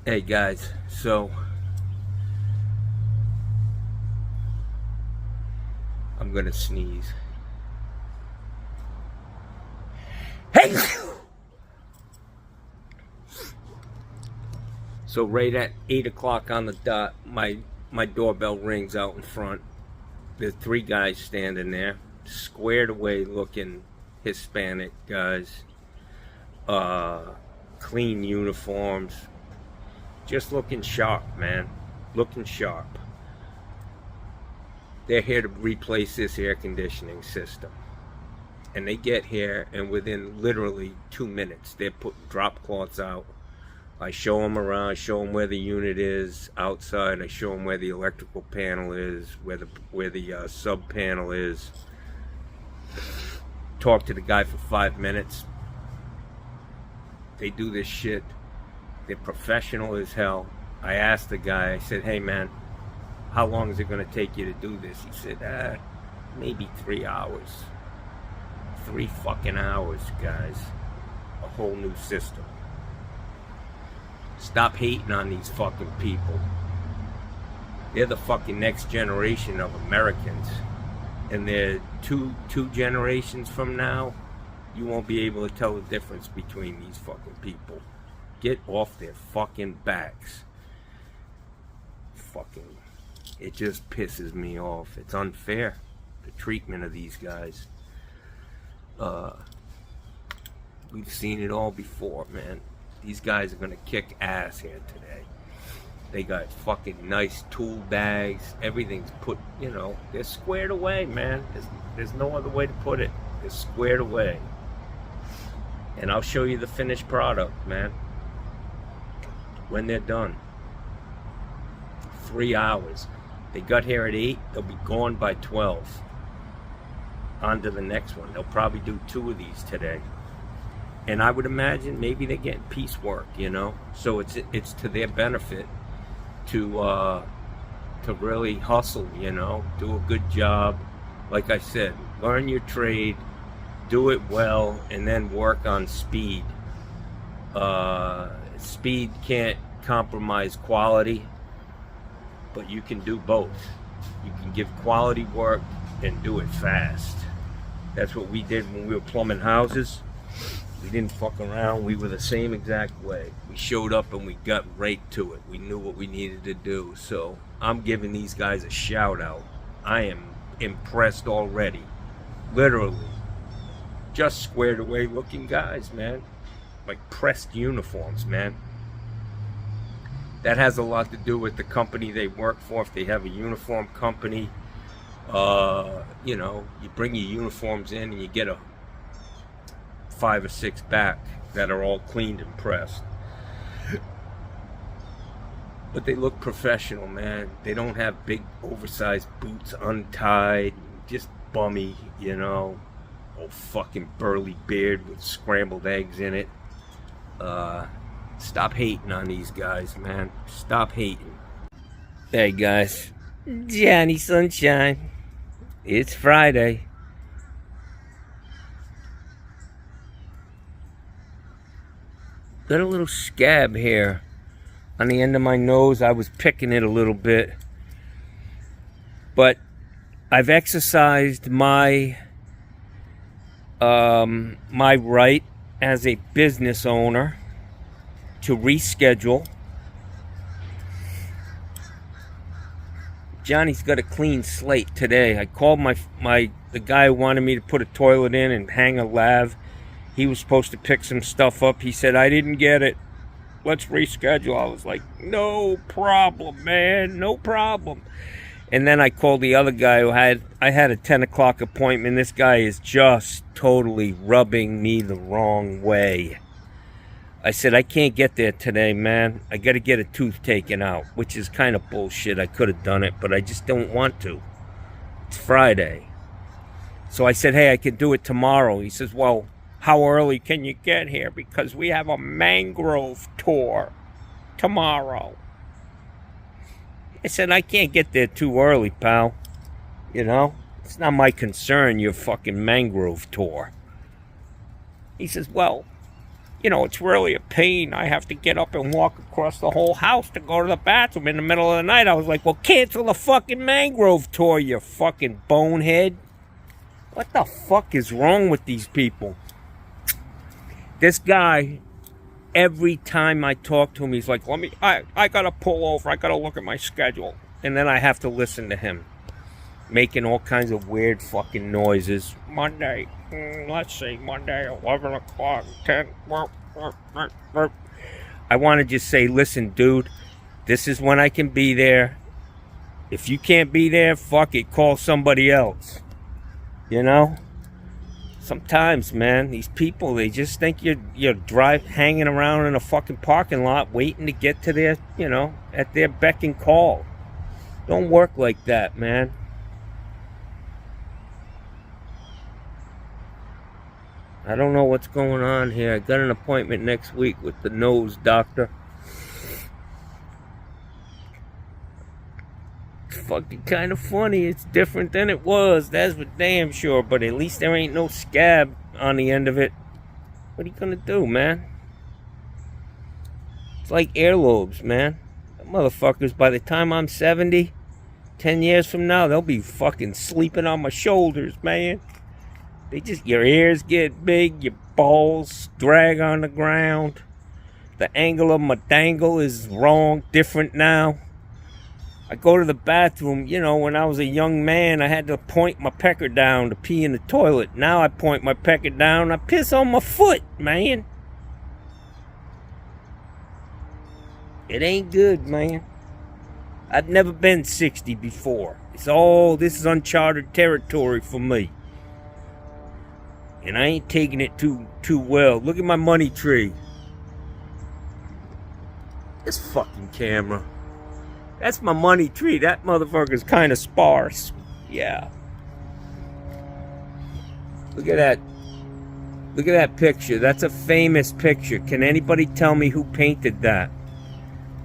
Hey guys, so I'm gonna sneeze. Hey! So right at 8 o'clock on the dot, my doorbell rings out in front. There's three guys standing there, squared away looking Hispanic guys. Clean uniforms. Just looking sharp, man. Looking sharp. They're here to replace this air conditioning system. And they get here, and within literally 2 minutes, they're putting drop cloths out. I show them around, I show them where the unit is outside, I show them where the electrical panel is, where the sub panel is. Talk to the guy for 5 minutes. They do this shit. They're professional as hell. I asked the guy, I said, hey man, how long is it going to take you to do this? He said, maybe 3 hours. 3 fucking hours, guys. A whole new system. Stop hating on these fucking people. They're the fucking next generation of Americans. And they're two generations from now, you won't be able to tell the difference between these fucking people. Get off their fucking backs. Fucking, it just pisses me off. It's unfair, the treatment of these guys. We've seen it all before, man. These guys are gonna kick ass here today. They got fucking nice tool bags. Everything's put, they're squared away, man. There's no other way to put it. They're squared away. And I'll show you the finished product, man, when they're done. 3 hours. They got here at 8. They'll be gone by 12. On to the next one. They'll probably do 2 of these today. And I would imagine maybe they're getting piecework, So it's to their benefit to really hustle, do a good job. Like I said, learn your trade, do it well, and then work on speed. Speed can't compromise quality, but you can do both. You can give quality work and do it fast. That's what we did when we were plumbing houses. We didn't fuck around. We were the same exact way. We showed up and we got right to it. We knew what we needed to do. So I'm giving these guys a shout out. I am impressed already. Literally. Just squared away looking guys, man. Like pressed uniforms, man. That has a lot to do with the company they work for. If they have a uniform company, you bring your uniforms in and you get a 5 or 6 back that are all cleaned and pressed. But they look professional, man. They don't have big oversized boots untied, just bummy, old fucking burly beard with scrambled eggs in it. Stop hating on these guys, man. Stop hating. Hey guys, Johnny Sunshine. It's Friday. Got a little scab here on the end of my nose. I was picking it a little bit. But I've exercised my my right as a business owner to reschedule. Johnny's got a clean slate today. I called the guy who wanted me to put a toilet in and hang a lav. He was supposed to pick some stuff up. He said, I didn't get it. Let's reschedule. I was like, no problem, man. No problem. And then I called the other guy I had a 10 o'clock appointment. This guy is just totally rubbing me the wrong way. I said, I can't get there today, man. I got to get a tooth taken out, which is kind of bullshit. I could have done it, but I just don't want to. It's Friday. So I said, hey, I can do it tomorrow. He says, well, how early can you get here? Because we have a mangrove tour tomorrow. I said, I can't get there too early, pal. It's not my concern, your fucking mangrove tour. He says, well, You know, it's really a pain. I have to get up and walk across the whole house to go to the bathroom in the middle of the night. I was like, well, cancel the fucking mangrove tour, you fucking bonehead. What the fuck is wrong with these people? This guy, every time I talk to him, he's like, I gotta pull over. I gotta look at my schedule. And then I have to listen to him making all kinds of weird fucking noises. Monday, let's see, Monday, 11 o'clock, 10. I want to just say, listen, dude, this is when I can be there. If you can't be there, fuck it, call somebody else. You know? Sometimes, man, these people, they just think you're hanging around in a fucking parking lot waiting to get to their, you know, at their beck and call. Don't work like that, man. I don't know what's going on here. I got an appointment next week with the nose doctor. It's fucking kind of funny. It's different than it was. That's for damn sure. But at least there ain't no scab on the end of it. What are you gonna do, man? It's like earlobes, man. That motherfuckers, by the time I'm 70, 10 years from now, they'll be fucking sleeping on my shoulders, man. Your ears get big, your balls drag on the ground. The angle of my dangle is wrong, different now. I go to the bathroom, you know, when I was a young man, I had to point my pecker down to pee in the toilet. Now I point my pecker down, I piss on my foot, man. It ain't good, man. I've never been 60 before. This is uncharted territory for me. And I ain't taking it too well. Look at my money tree. This fucking camera. That's my money tree. That motherfucker's kind of sparse. Yeah. Look at that. Look at that picture. That's a famous picture. Can anybody tell me who painted that?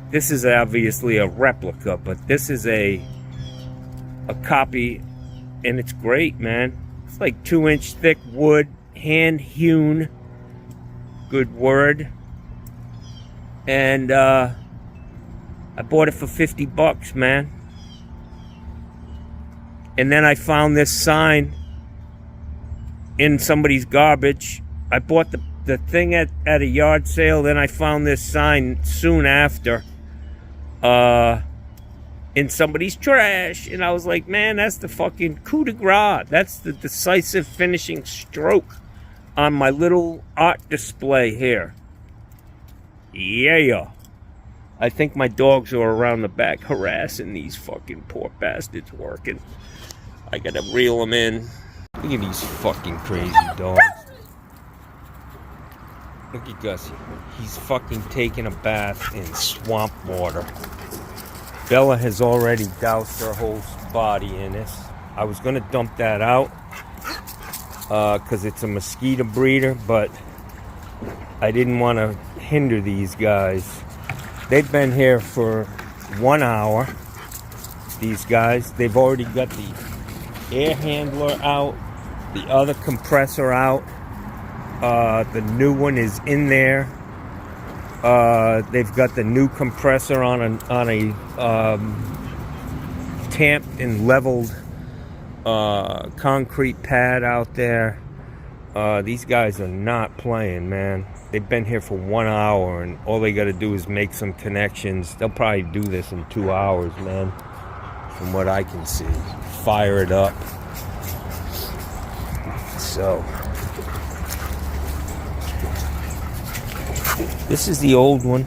This is obviously a replica, but this is a copy, and it's great, man. It's like 2-inch thick wood, hand hewn. Good word. And I bought it for $50, man. And then I found this sign in somebody's garbage. I bought the thing at a yard sale. Then I found this sign soon after in somebody's trash. And I was like, man, that's the fucking coup de grace. That's the decisive finishing stroke on my little art display here. Yeah. I think my dogs are around the back harassing these fucking poor bastards working. I gotta reel them in. Look at these fucking crazy dogs. Look at Gussie. He's fucking taking a bath in swamp water. Bella has already doused her whole body in this. I was gonna dump that out because it's a mosquito breeder, but I didn't want to hinder these guys. They've been here for 1 hour. These guys, they've already got the air handler out, the other compressor out. The new one is in there. They've got the new compressor on a tamped and leveled concrete pad out there. These guys are not playing, man. They've been here for 1 hour, and all they got to do is make some connections. They'll probably do this in 2 hours, man, from what I can see. Fire it up. So, this is the old one.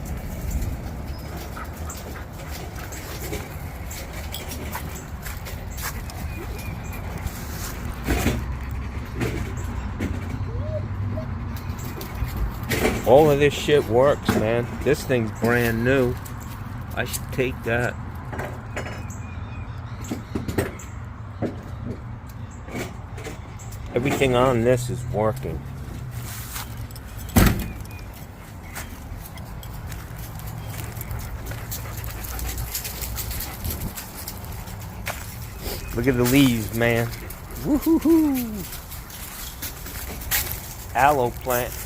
All of this shit works, man. This thing's brand new. I should take that. Everything on this is working. Look at the leaves, man. Woo-hoo-hoo. Aloe plants.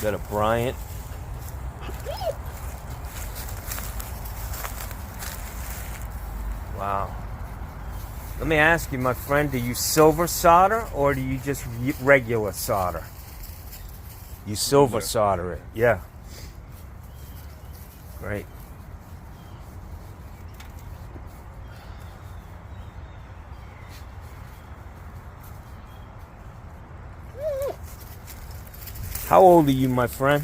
Got a Bryant. Wow. Let me ask you, my friend, do you silver solder or do you just regular solder? You silver solder it. Yeah. Great. How old are you, my friend?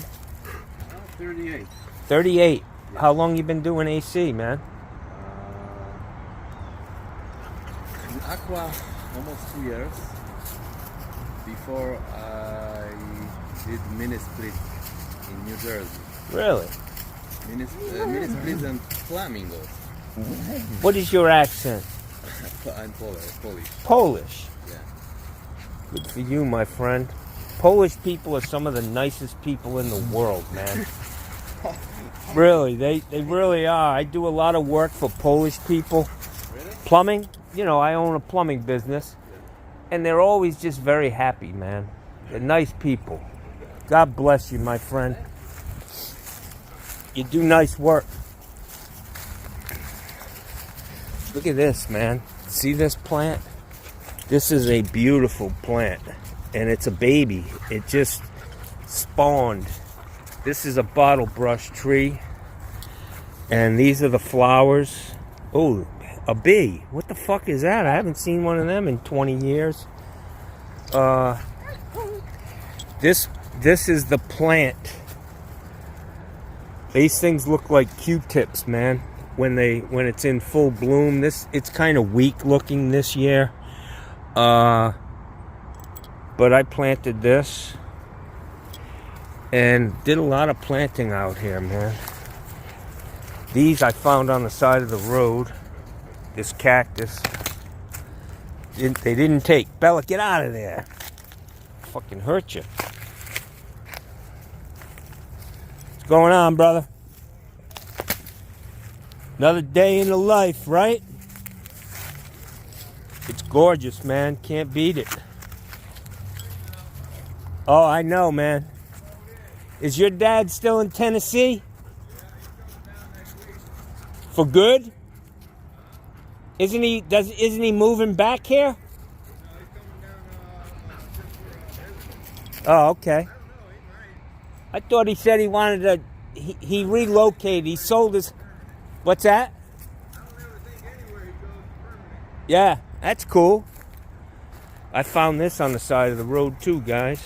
38. 38. Yeah. How long you been doing AC, man? In Aqua, almost 2 years. Before I did mini split in New Jersey. Really? Mini split and flamingos. What is your accent? I'm Polish. Polish? Yeah. Good for you, my friend. Polish people are some of the nicest people in the world, man. Really, they really are. I do a lot of work for Polish people. Really? Plumbing, you know, I own a plumbing business. And they're always just very happy, man. They're nice people. God bless you, my friend. You do nice work. Look at this, man. See this plant? This is a beautiful plant. And it's a baby. It just spawned. This is a bottle brush tree. And these are the flowers. Oh, a bee. What the fuck is that? I haven't seen one of them in 20 years. This is the plant. These things look like Q-tips, man. When it's in full bloom. It's kind of weak looking this year. But I planted this and did a lot of planting out here, man. These I found on the side of the road. This cactus. They didn't take. Bella, get out of there. Fucking hurt you. What's going on, brother? Another day in the life, right? It's gorgeous, man. Can't beat it. Oh, I know, man. Is your dad still in Tennessee? For good? Isn't he moving back here? Oh, okay. I thought he said he wanted to he relocated. He sold his What's that? Yeah, that's cool. I found this on the side of the road too, guys.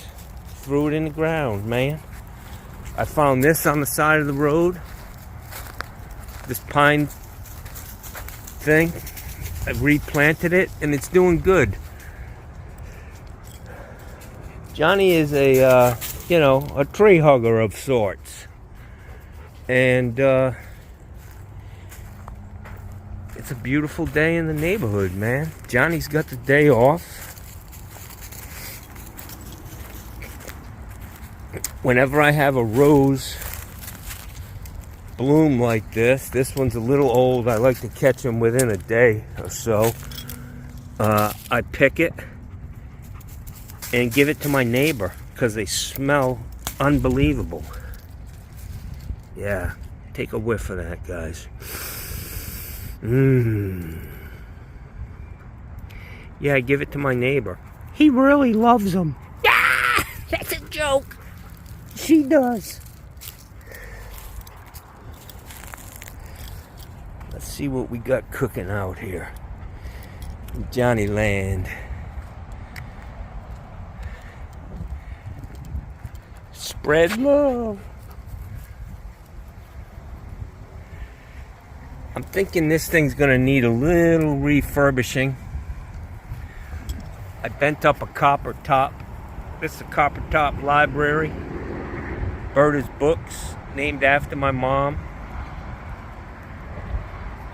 Threw it in the ground, man. I found this on the side of the road. This pine thing. I replanted it and it's doing good. Johnny is a tree hugger of sorts. And it's a beautiful day in the neighborhood, man. Johnny's got the day off. Whenever I have a rose bloom like this one's a little old. I like to catch them within a day or so. I pick it and give it to my neighbor because they smell unbelievable. Yeah, take a whiff of that, guys. Yeah, I give it to my neighbor. He really loves them. Ah, that's a joke. She does. Let's see what we got cooking out here. Johnny Land. Spread love. I'm thinking this thing's gonna need a little refurbishing. I bent up a copper top. This is a copper top library. Berta's books, named after my mom.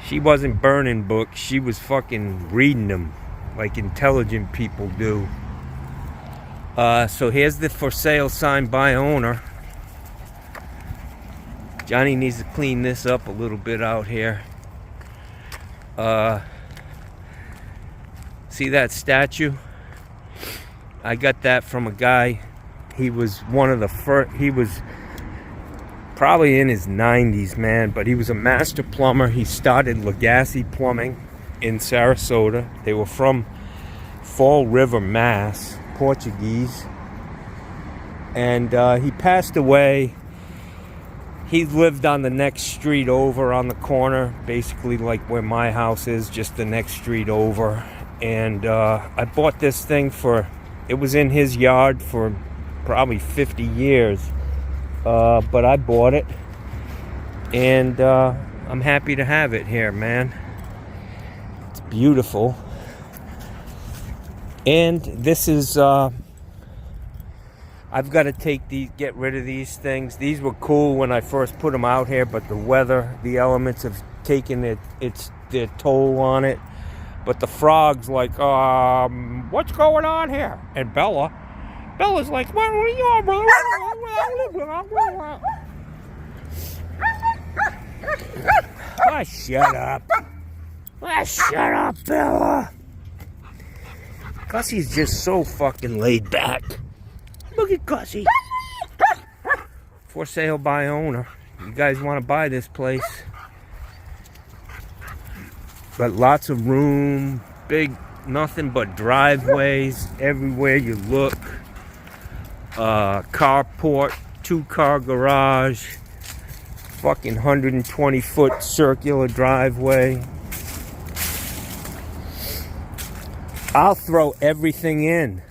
She wasn't burning books, she was fucking reading them like intelligent people do. So here's the for sale sign by owner. Johnny needs to clean this up a little bit out here. See that statue? I got that from a guy He was one of the first. He was probably in his 90s, man, but he was a master plumber. He started Legacy Plumbing in Sarasota. They were from Fall River, Mass, Portuguese. And he passed away. He lived on the next street over on the corner, basically like where my house is, just the next street over. And I bought this thing it was in his yard for probably 50 years. But I bought it. And I'm happy to have it here, man. It's beautiful. And this is... I've got to get rid of these things. These were cool when I first put them out here, but the weather, the elements have taken their toll on it. But the frog's like, what's going on here? And Bella's like, what are you on, brother? Shut up. Shut up, Bella. Gussie's just so fucking laid back. Look at Gussie. For sale by owner. You guys want to buy this place? But lots of room. Big, nothing but driveways everywhere you look. Carport, 2-car garage. Fucking 120-foot circular driveway. I'll throw everything in.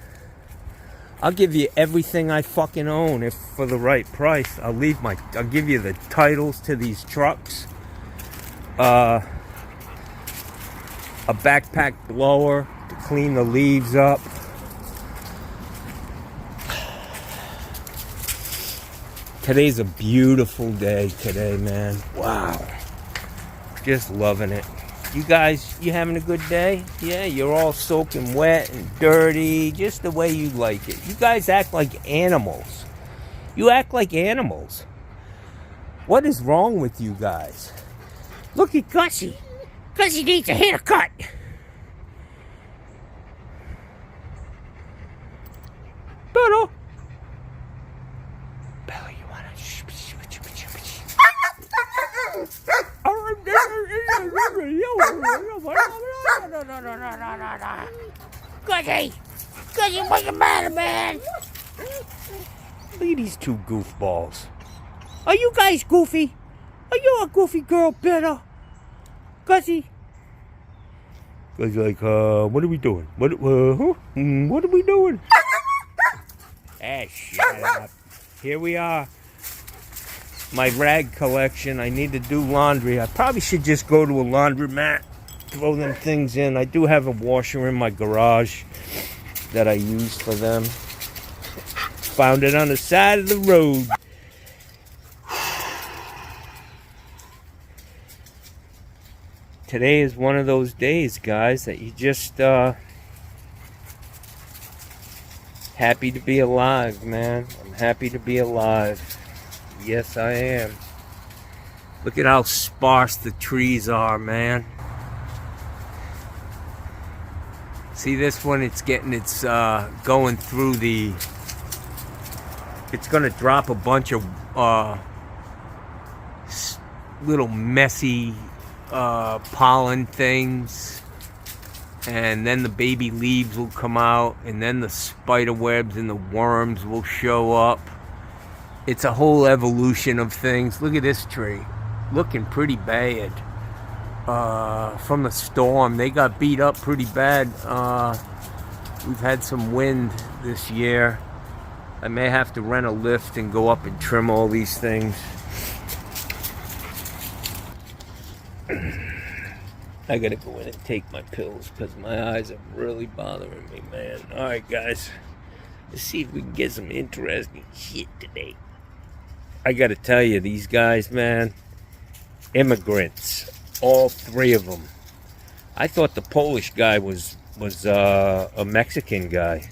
I'll give you everything I fucking own if for the right price. I'll give you the titles to these trucks. A backpack blower to clean the leaves up. Today's a beautiful day today, man. Wow. Just loving it. You guys, you having a good day? Yeah, you're all soaking wet and dirty, just the way you like it. You guys act like animals. You act like animals. What is wrong with you guys? Look at Gussie. Gussie needs a haircut. Bella. Bella, you wanna... Gussie, what's the matter, man? Look at these two goofballs. Are you guys goofy? Are you a goofy girl, Bella? Gussie? Gussie's like, what are we doing? What are we doing? Shut up. Here we are. My rag collection. I need to do laundry. I probably should just go to a laundromat, throw them things in. I do have a washer in my garage that I use for them. Found it on the side of the road. Today is one of those days, guys, that you just happy to be alive, man. I'm happy to be alive. Yes, I am. Look at how sparse the trees are, man. See this one? It's going through the... It's going to drop a bunch of little messy pollen things. And then the baby leaves will come out. And then the spider webs and the worms will show up. It's a whole evolution of things. Look at this tree. Looking pretty bad. From the storm. They got beat up pretty bad. We've had some wind this year. I may have to rent a lift and go up and trim all these things. I gotta go in and take my pills because my eyes are really bothering me, man. Alright, guys. Let's see if we can get some interesting shit today. I gotta tell you, these guys, man, immigrants, all three of them. I thought the Polish guy was a Mexican guy,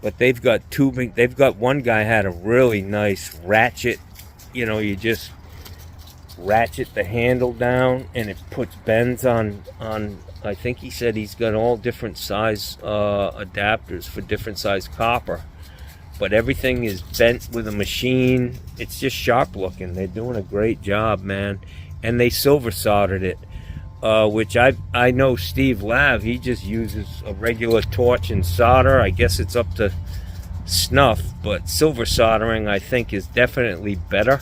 but they've got one guy had a really nice ratchet. You know, you just ratchet the handle down, and it puts bends on. I think he said he's got all different size adapters for different size copper, but everything is bent with a machine. It's just sharp looking. They're doing a great job, man, and they silver soldered it, which I know Steve Lav, he just uses a regular torch and solder. I guess it's up to snuff, but silver soldering I think is definitely better.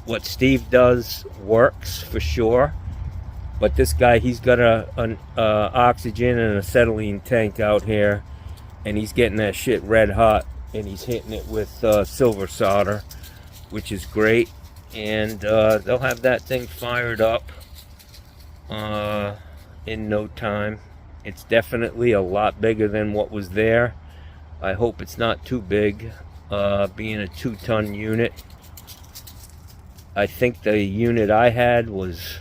What Steve does works for sure, but this guy, he's got an oxygen and acetylene tank out here, and he's getting that shit red hot, and he's hitting it with silver solder, which is great. And they'll have that thing fired up in no time. It's definitely a lot bigger than what was there. I hope it's not too big, being a 2-ton unit. I think the unit I had was,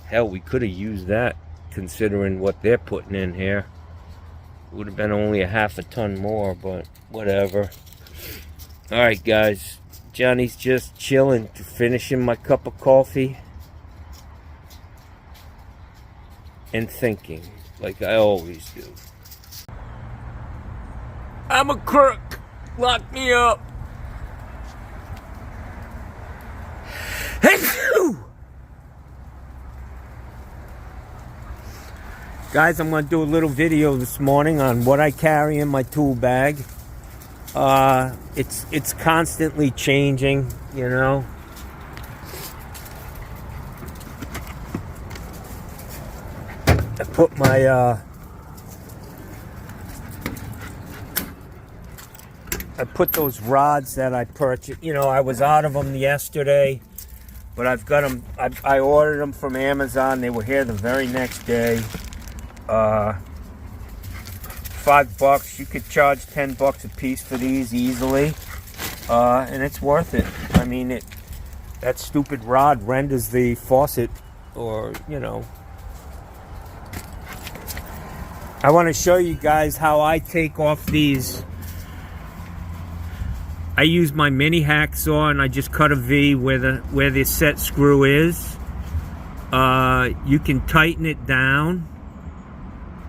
hell, we could have used that considering what they're putting in here. It would have been only a half a ton more, but whatever. Alright guys, Johnny's just chilling, finishing my cup of coffee and thinking, like I always do. I'm a crook. Lock me up. Guys, I'm going to do a little video this morning on what I carry in my tool bag. It's constantly changing, you know. I put my I put those rods that I purchased. You know, I was out of them yesterday, but I've got them. I ordered them from Amazon. They were here the very next day. $5. You could charge $10 a piece for these easily, and it's worth it. I mean, that stupid rod renders the faucet, or you know. I want to show you guys how I take off these. I use my mini hacksaw and I just cut a V where the set screw is. You can tighten it down.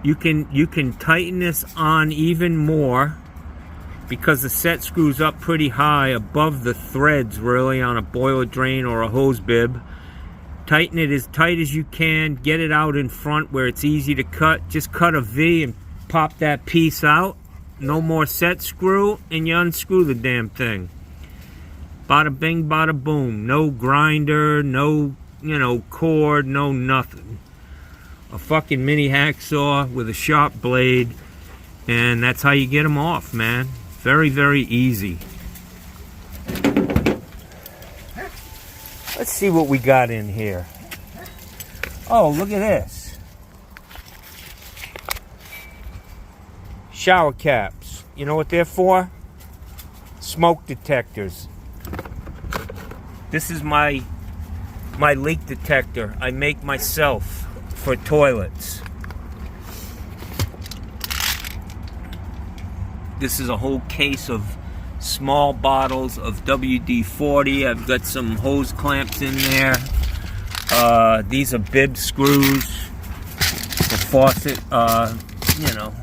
You can tighten this on even more because the set screw's up pretty high above the threads, really, on a boiler drain or a hose bib. Tighten it as tight as you can. Get it out in front where it's easy to cut. Just cut a V and pop that piece out. No more set screw, and you unscrew the damn thing. Bada bing, bada boom. No grinder, no, you know, cord, no nothing. A fucking mini hacksaw with a sharp blade, and that's how you get them off, man. Very, very easy. Let's see what we got in here. Oh, look at this. Shower caps. You know what they're for? Smoke detectors. This is my leak detector I make myself for toilets. This is a whole case of small bottles of WD-40. I've got some hose clamps in there. These are bib screws for faucet, you know,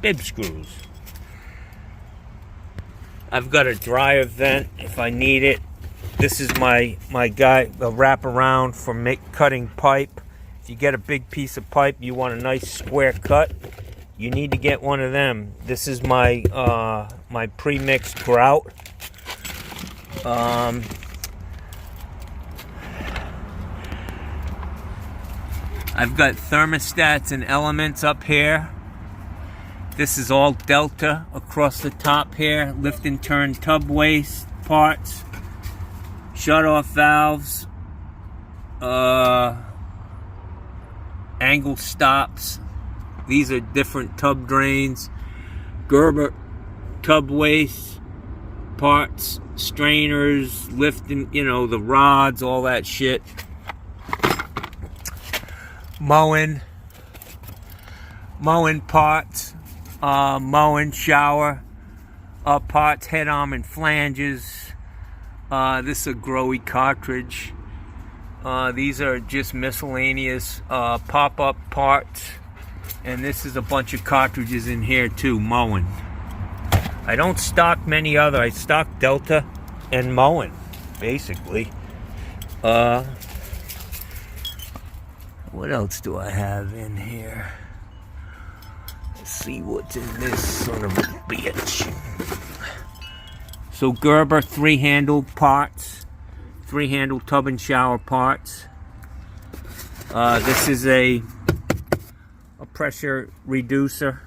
bib screws. I've got a dryer vent if I need it. This is my guy, a wraparound for cutting pipe. If you get a big piece of pipe, you want a nice square cut, you need to get one of them. This is my my pre-mixed grout. I've got thermostats and elements up here. This is all Delta across the top here. Lift and turn tub waste parts. Shut-off valves. Angle stops. These are different tub drains. Gerber tub waste parts. Strainers. Lifting, you know, the rods, all that shit. Mowing parts. Mowing shower parts, head arm and flanges, This is a Growy cartridge. These are just miscellaneous pop-up parts. And this is a bunch of cartridges in here too, Moen. I don't stock many other. I stock Delta and Moen, basically. What else do I have in here? Let's see what's in this son of a bitch. So Gerber 3-handle parts, 3-handle tub and shower parts. This is a pressure reducer.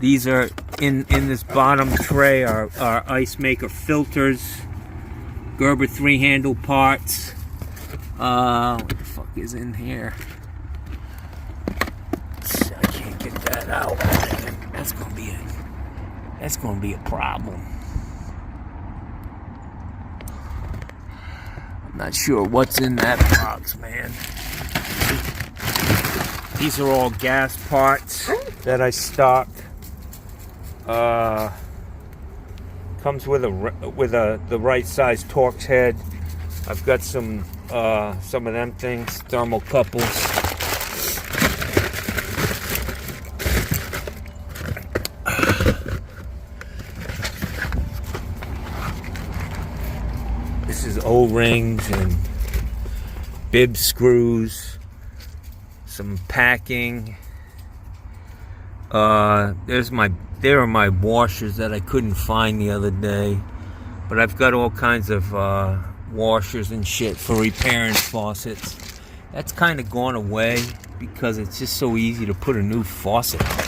These are in this bottom tray are ice maker filters. Gerber 3-handle parts. What the fuck is in here? I can't get that out. That's gonna be a problem. I'm not sure what's in that box, man. These are all gas parts that I stock. Comes with the right size Torx head. I've got some of them things, thermocouples. This is O-rings and bib screws, some packing. There are my washers that I couldn't find the other day, but I've got all kinds of washers and shit for repairing faucets. That's kind of gone away because it's just so easy to put a new faucet on.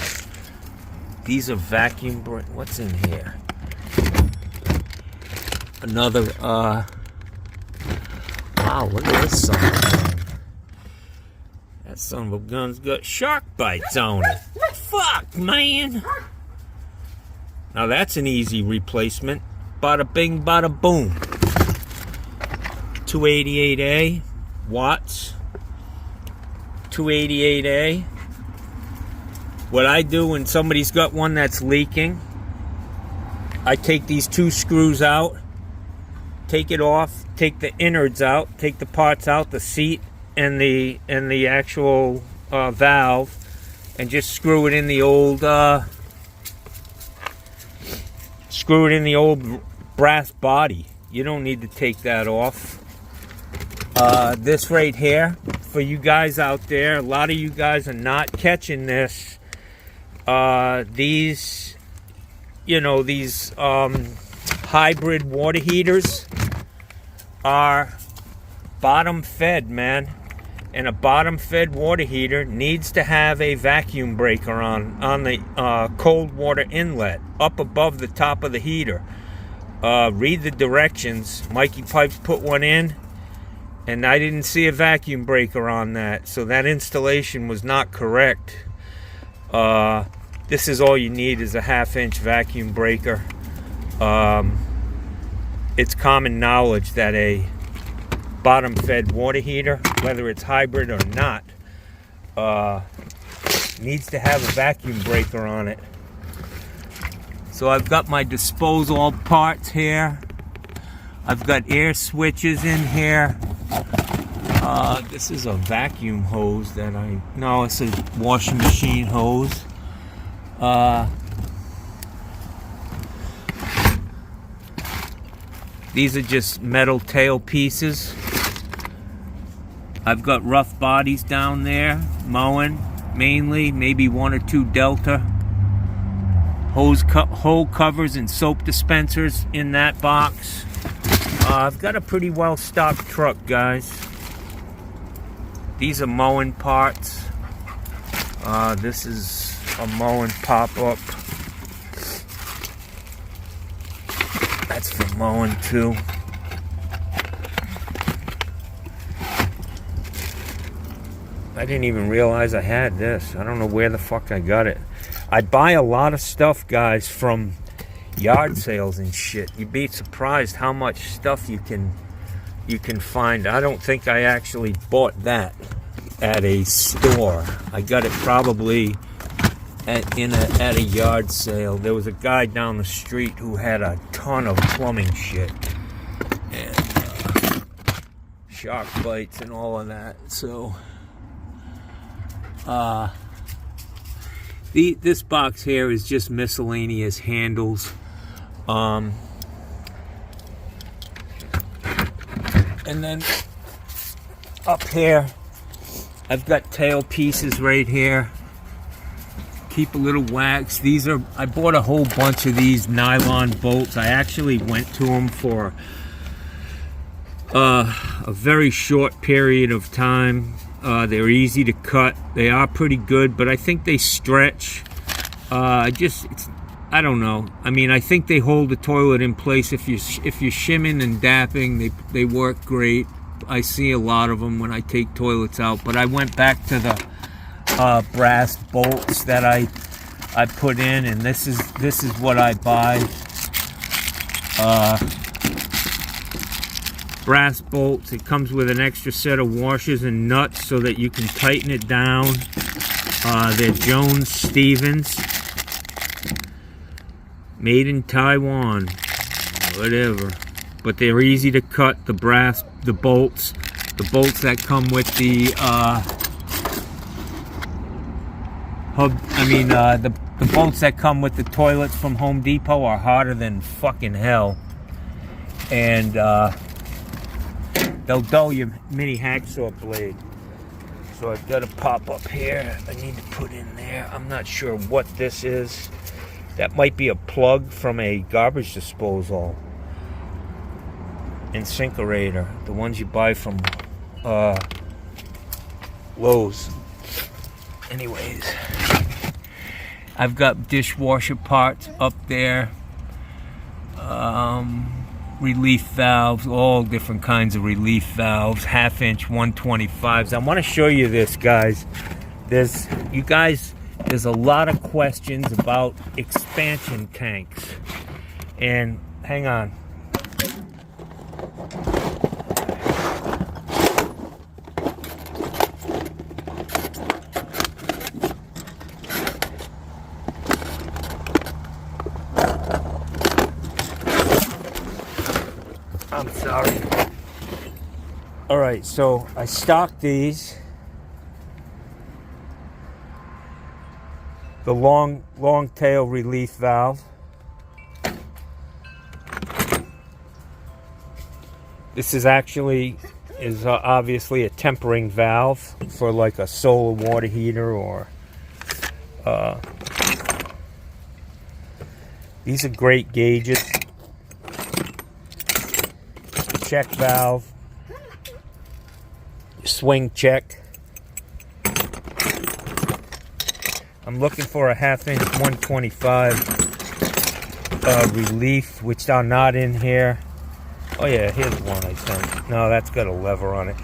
These are vacuum what's in here? Another wow, look at this son of a gun. That son of a gun's got shark bites on it. Fuck, man. Now that's an easy replacement. Bada bing, bada boom. 288A watts. 288A. What I do when somebody's got one that's leaking, I take these two screws out, take it off, take the innards out, take the parts out, the seat and the actual valve, and just screw it in the old brass body. You don't need to take that off. This right here, for you guys out there, a lot of you guys are not catching this. These hybrid water heaters are bottom fed, man. And a bottom fed water heater needs to have a vacuum breaker on the cold water inlet up above the top of the heater. Read the directions. Mikey Pipes put one in, and I didn't see a vacuum breaker on that, so that installation was not correct. This is all you need, is a 1/2-inch vacuum breaker. It's common knowledge that a bottom fed water heater, whether it's hybrid or not, needs to have a vacuum breaker on it. So I've got my disposal parts here. I've got air switches in here. This is a vacuum hose that no, it's a washing machine hose. These are just metal tail pieces. I've got rough bodies down there, Moen mainly, maybe 1 or 2 Delta. Hole covers and soap dispensers in that box. I've got a pretty well stocked truck, guys. These are Moen parts. This is a Moen pop-up. That's for Moen too. I didn't even realize I had this. I don't know where the fuck I got it. I buy a lot of stuff, guys, from yard sales and shit. You'd be surprised how much stuff you can find. I don't think I actually bought that at a store. I got it probably at a yard sale. There was a guy down the street who had a ton of plumbing shit and shark bites and all of that. So this box here is just miscellaneous handles. And then up here I've got tail pieces right here. Keep a little wax. These are, I bought a whole bunch of these nylon bolts. I actually went to them for a very short period of time. They're easy to cut. They are pretty good, but I think they stretch. I don't know. I mean, I think they hold the toilet in place. If you're shimming and dapping, they work great. I see a lot of them when I take toilets out. But I went back to the brass bolts that I put in, and this is what I buy. Brass bolts. It comes with an extra set of washers and nuts so that you can tighten it down. They're Jones Stevens, made in Taiwan, whatever. But they're easy to cut. The bolts that come with the the bolts that come with the toilets from Home Depot are harder than fucking hell, and they'll dull your mini hacksaw blade. So I've got a pop up here I need to put in there. I'm not sure what this is. That might be a plug from a garbage disposal. Incinerator, the ones you buy from Lowe's. Anyways, I've got dishwasher parts up there, relief valves, all different kinds of relief valves, 1/2-inch 125s. I want to show you this, guys. There's a lot of questions about expansion tanks, and hang on. I'm sorry. All right, so I stocked these. The long tail relief valve. This is obviously a tempering valve for like a solar water heater or these are great gauges. Check valve, swing check. I'm looking for a 1/2-inch 125 relief, which are not in here. Oh yeah, here's one I think. No, that's got a lever on it.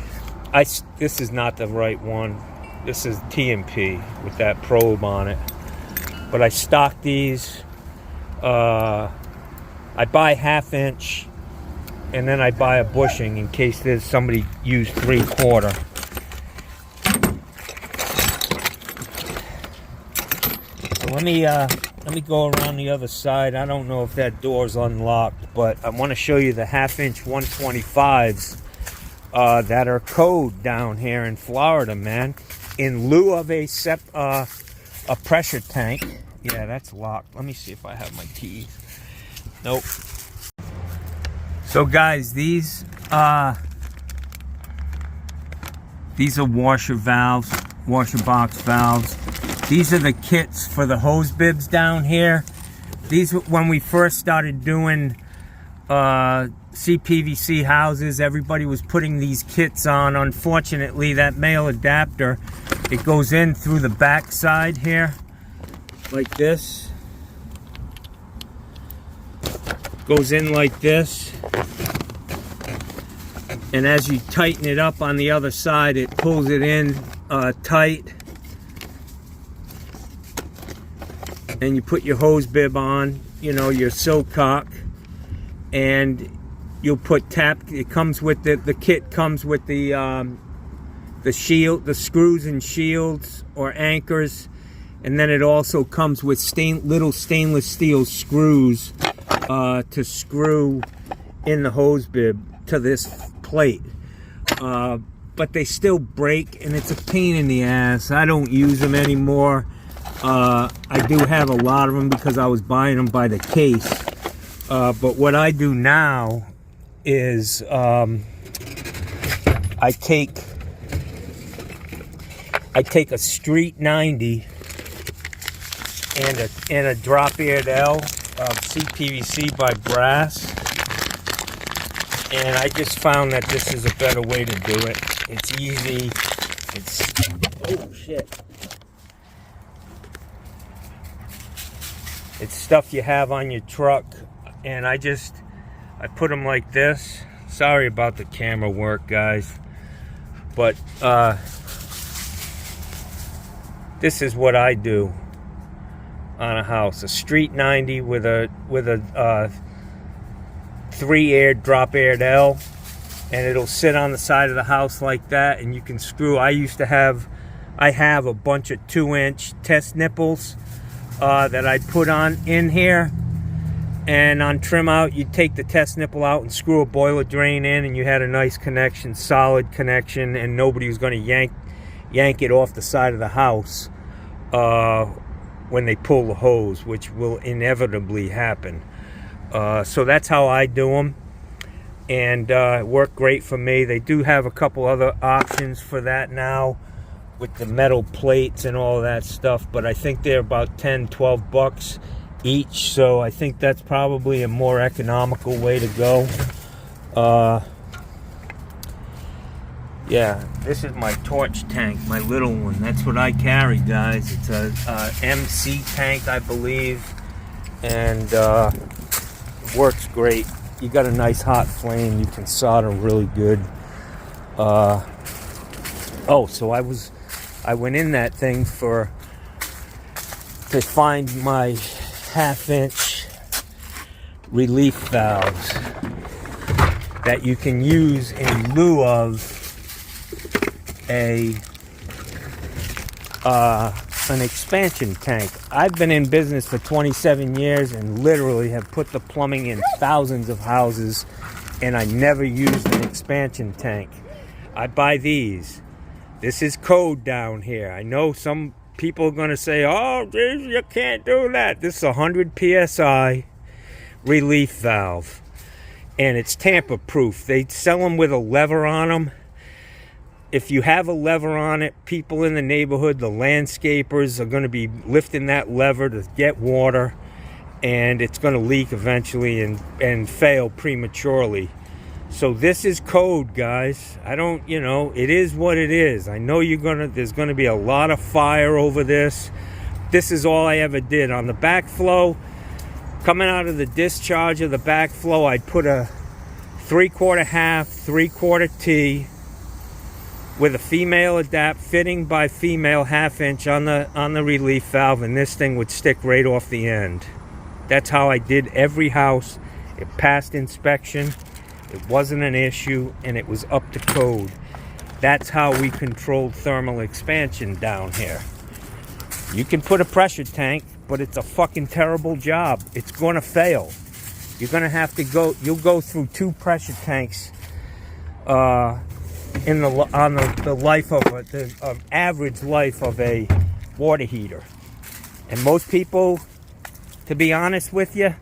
This is not the right one. This is TMP with that probe on it. But I stock these. I buy 1/2-inch. And then I buy a bushing in case there's somebody used 3/4. So let me go around the other side. I don't know if that door's unlocked, but I want to show you the 1/2-inch 125s that are code down here in Florida, man. In lieu of a pressure tank. Yeah, that's locked. Let me see if I have my keys. Nope. So guys, these are washer valves, washer box valves. These are the kits for the hose bibs down here. These, when we first started doing CPVC houses, everybody was putting these kits on. Unfortunately, that male adapter, it goes in through the back side here, like this. Goes in like this. And as you tighten it up on the other side, it pulls it in tight. And you put your hose bib on, you know, your Silcock, and you'll put it comes with the kit comes with the shield, the screws and shields or anchors, And then it also comes with little stainless steel screws to screw in the hose bib to this plate. But they still break, and it's a pain in the ass. I don't use them anymore. I do have a lot of them because I was buying them by the case. But what I do now is I take a Street 90 and a drop-eared L of CPVC by Brass, and I just found that this is a better way to do it. It's easy. Oh shit. It's stuff you have on your truck, and I put them like this. Sorry about the camera work, guys, but this is what I do on a house. A Street 90 with a 3-aired drop-aired L, and it'll sit on the side of the house like that, and you can screw. I have a bunch of 2-inch test nipples that I put on in here, and on trim out, you take the test nipple out and screw a boiler drain in, and you had a nice connection, solid connection, and nobody was going to yank it off the side of the house when they pull the hose, which will inevitably happen. So that's how I do them, and it worked great for me. They do have a couple other options for that now with the metal plates and all that stuff, but I think they're about $10-12 each, so I think that's probably a more economical way to go. Yeah, this is my torch tank, my little one. That's what I carry, guys. It's a MC tank, I believe, and it works great. You got a nice hot flame. You can solder really good. So I went in that thing to find my 1/2-inch relief valves that you can use in lieu of an expansion tank. I've been in business for 27 years and literally have put the plumbing in thousands of houses, and I never used an expansion tank. I buy these. This is code down here. I know some people are going to say, oh, geez, you can't do that. This is 100 PSI relief valve, and it's tamper proof. They sell them with a lever on them. If you have a lever on it, people in the neighborhood, the landscapers, are going to be lifting that lever to get water, and it's going to leak eventually and fail prematurely. So this is code, guys. It is what it is. I know there's going to be a lot of fire over this. This is all I ever did. On the backflow, coming out of the discharge of the backflow, I'd put a 3/4 half, 3/4 T with a female adapt fitting by female 1/2-inch on the relief valve, and this thing would stick right off the end. That's how I did every house. It passed inspection. It wasn't an issue, and it was up to code. That's how we controlled thermal expansion down here. You can put a pressure tank, but it's a fucking terrible job. It's going to fail. You're going to have to you'll go through 2 pressure tanks on the life of the average life of a water heater. And most people, to be honest with you,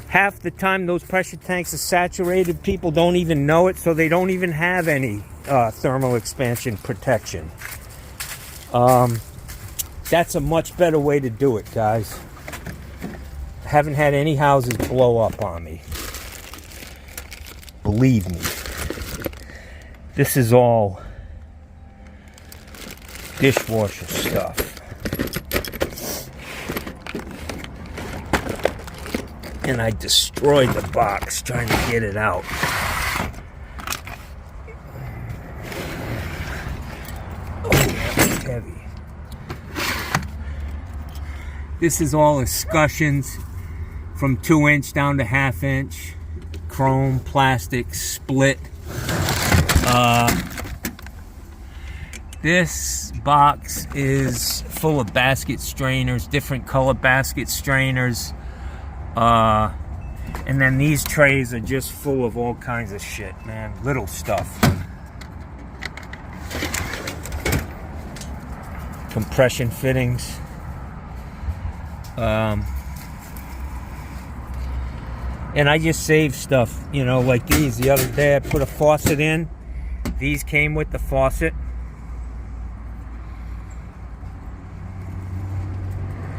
half the time those pressure tanks are saturated. People don't even know it, so they don't even have any thermal expansion protection. That's a much better way to do it, guys. I haven't had any houses blow up on me. Believe me. This is all dishwasher stuff. And I destroyed the box trying to get it out. Oh, that was heavy. This is all escutcheons from 2-inch down to 1/2-inch. Chrome, plastic, split. This box is full of basket strainers, different color basket strainers. And then these trays are just full of all kinds of shit, man. Little stuff. Compression fittings. And I just save stuff, you know, like these. The other day I put a faucet in. These came with the faucet.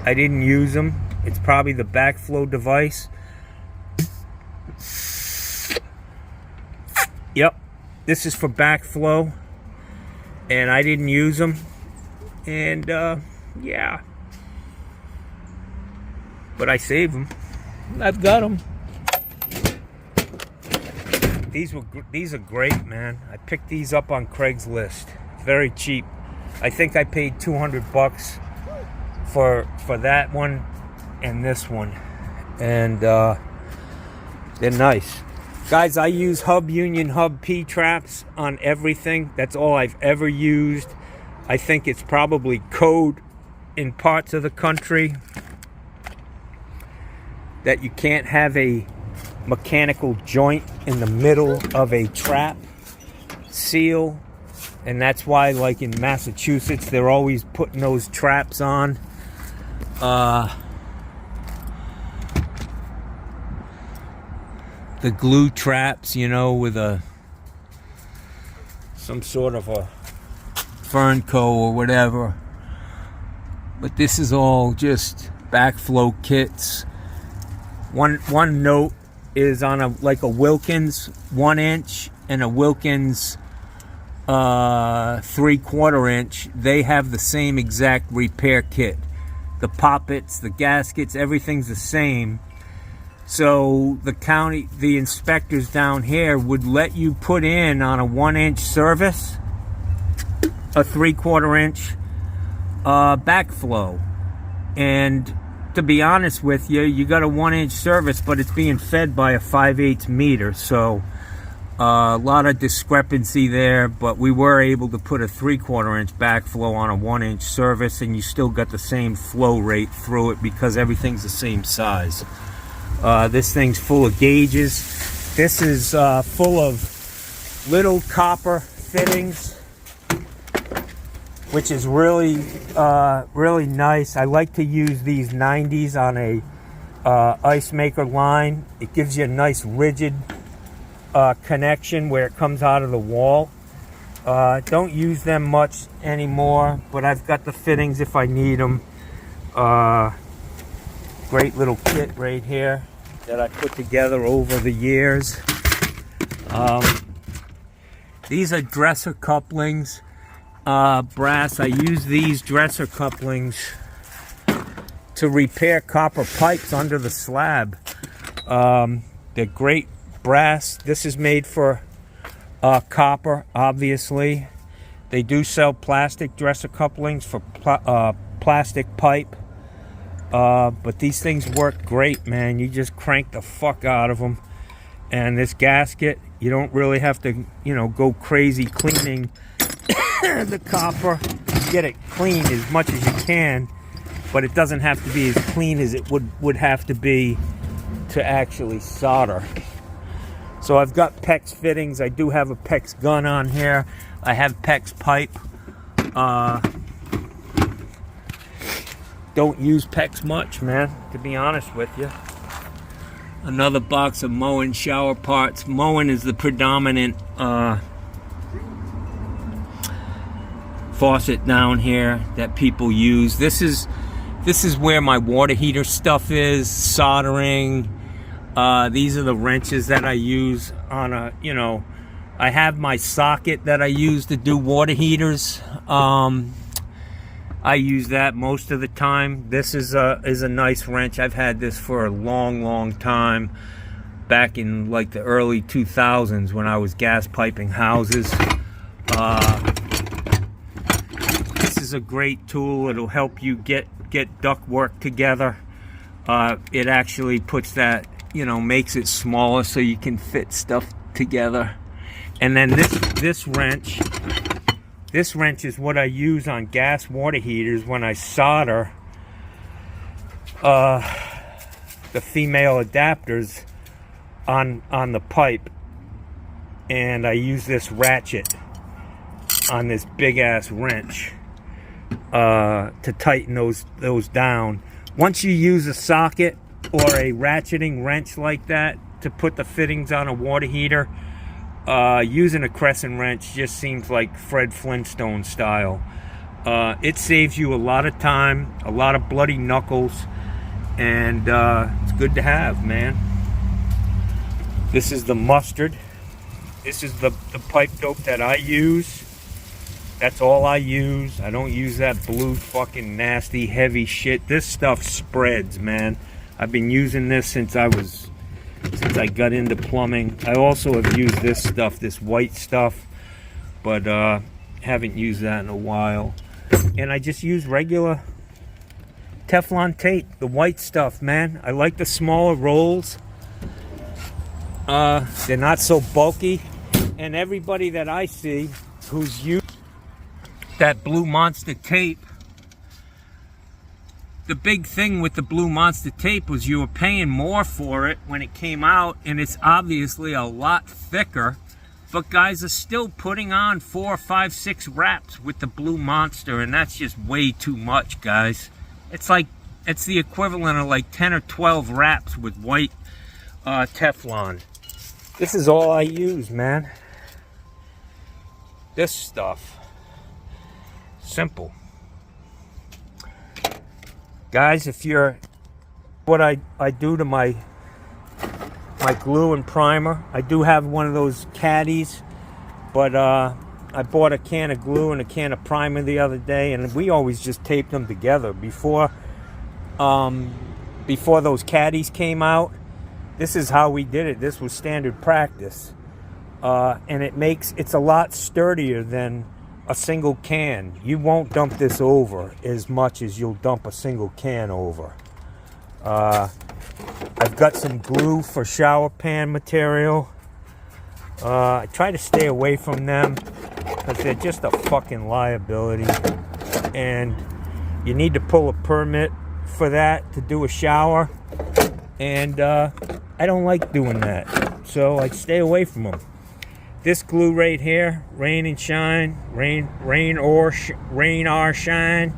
I didn't use them. It's probably the backflow device. Yep, this is for backflow, and I didn't use them. And yeah, but I saved them. I've got them. These are great, man. I picked these up on Craigslist. Very cheap. I think I paid $200 for that one and this one, and they're nice, guys. I use Hub Union Hub P traps on everything. That's all I've ever used. I think it's probably code in parts of the country that you can't have a mechanical joint in the middle of a trap seal, and that's why, like in Massachusetts, they're always putting those traps on. The glue traps, you know, with some sort of a Fernco or whatever. But this is all just backflow kits. One note is on like a Wilkins 1-inch and a Wilkins 3/4 inch. They have the same exact repair kit. The poppets, the gaskets, everything's the same. So the inspectors down here would let you put in on a 1-inch service a 3/4 inch backflow. And to be honest with you, you got a 1-inch service, but it's being fed by a 5/8 meter. So a lot of discrepancy there, but we were able to put a 3/4 inch backflow on a 1-inch service, and you still got the same flow rate through it because everything's the same size. This thing's full of gauges. This is full of little copper fittings, which is really really nice. I like to use these 90s on a ice maker line. It gives you a nice rigid connection where it comes out of the wall. Don't use them much anymore, but I've got the fittings if I need them. Great little kit right here that I put together over the years. These are dresser couplings, brass. I use these dresser couplings to repair copper pipes under the slab. They're great brass. This is made for copper, obviously. They do sell plastic dresser couplings for plastic pipe. But these things work great, man. You just crank the fuck out of them. And this gasket, you don't really have to, you know, go crazy cleaning the copper. Get it clean as much as you can, but it doesn't have to be as clean as it would have to be to actually solder. So I've got PEX fittings. I do have a PEX gun on here. I have PEX pipe. Don't use PEX much, man, to be honest with you. Another box of Moen shower parts. Moen is the predominant faucet down here that people use. This is where my water heater stuff is, soldering. These are the wrenches that I use on a, you know, I have my socket that I use to do water heaters. I use that most of the time. This is a nice wrench. I've had this for a long time, back in like the early 2000s when I was gas piping houses. This is a great tool. It'll help you get duct work together. It actually puts that, you know, makes it smaller so you can fit stuff together. And then this wrench This wrench is what I use on gas water heaters when I solder the female adapters on the pipe, and I use this ratchet on this big ass wrench to tighten those down. Once you use a socket or a ratcheting wrench like that to put the fittings on a water heater, using a crescent wrench just seems like Fred Flintstone style. It saves you a lot of time, a lot of bloody knuckles, and it's good to have, man. This is the mustard. This is the pipe dope that I use. That's all I use. I don't use that blue fucking nasty heavy shit. This stuff spreads, man. I've been using this since I got into plumbing. I also have used this stuff, this white stuff, but haven't used that in a while. And I just use regular Teflon tape, the white stuff, man. I like the smaller rolls. They're not so bulky. And everybody that I see who's used that Blue Monster tape, the big thing with the Blue Monster tape was you were paying more for it when it came out, and it's obviously a lot thicker, but guys are still putting on 4, 5, 6 wraps with the Blue Monster, and that's just way too much, guys. It's the equivalent of like 10 or 12 wraps with white Teflon. This is all I use, man. This stuff. Simple. Guys, if you're what I do to my glue and primer, I do have one of those caddies, but I bought a can of glue and a can of primer the other day, and we always just taped them together before those caddies came out. This is how we did it. This was standard practice, and it's a lot sturdier than a single can. You won't dump this over as much as you'll dump a single can over. I've got some glue for shower pan material. I try to stay away from them because they're just a fucking liability, and you need to pull a permit for that to do a shower, and I don't like doing that, so I stay away from them. This glue right here, rain and shine, rain or shine.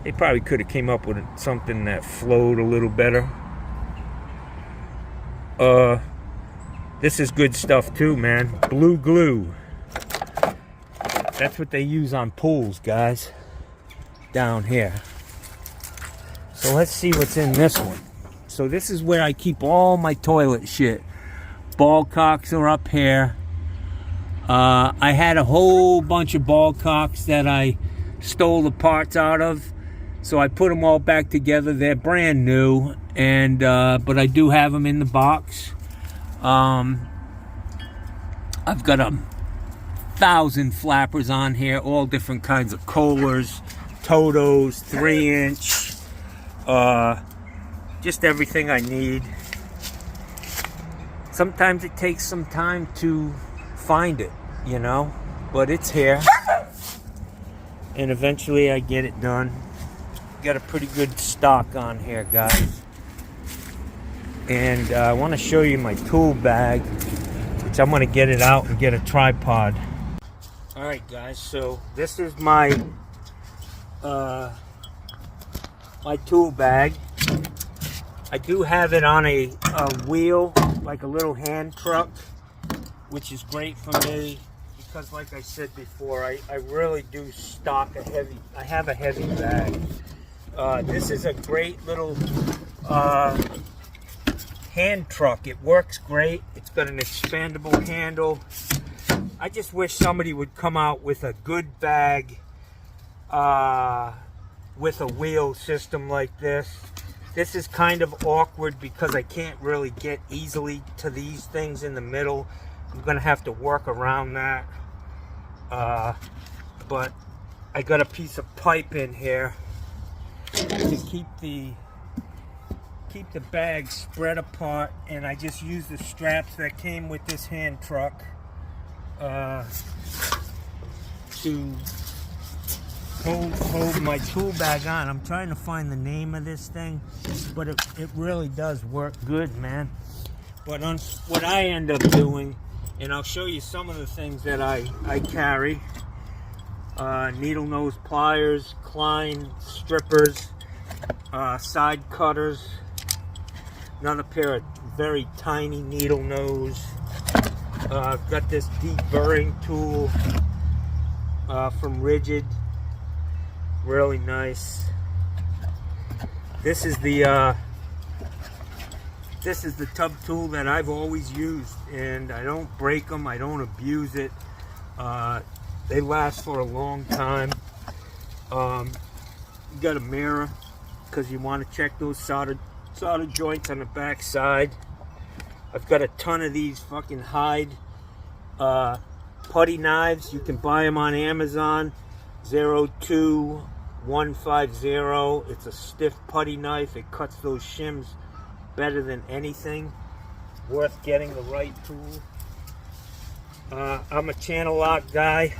They probably could have came up with something that flowed a little better. This is good stuff too, man. Blue glue. That's what they use on pools, guys. Down here. So let's see what's in this one. So this is where I keep all my toilet shit. Ball cocks are up here. I had a whole bunch of ball cocks that I stole the parts out of, so I put them all back together. They're brand new, and but I do have them in the box. I've got 1,000 flappers on here, all different kinds of Kohlers, Totos, 3-inch, just everything I need. Sometimes it takes some time to find it, you know, but it's here, and eventually I get it done. Got a pretty good stock on here, guys, and I want to show you my tool bag, which I'm going to get it out and get a tripod. All right, guys, so this is my my tool bag. I do have it on a wheel, like a little hand truck, which is great for me because, like I said before, I really do stock I have a heavy bag. This is a great little hand truck. It works great. It's got an expandable handle. I just wish somebody would come out with a good bag with a wheel system like this. This is kind of awkward because I can't really get easily to these things in the middle. I'm gonna have to work around that, but I got a piece of pipe in here to keep the bag spread apart, and I just use the straps that came with this hand truck. to hold my tool bag on. I'm trying to find the name of this thing, but it really does work good, man. But what I end up doing, and I'll show you some of the things that I carry. Needle nose pliers, Klein strippers, side cutters, another pair of very tiny needle nose. I've got this deep burring tool from Rigid, really nice. This is the tub tool that I've always used, and I don't break them, I don't abuse it. They last for a long time. You got a mirror because you want to check those solder joints on the back side. I've got a ton of these fucking hide putty knives. You can buy them on Amazon. 02150. It's a stiff putty knife. It cuts those shims better than anything. Worth getting the right tool. I'm a channel lock guy.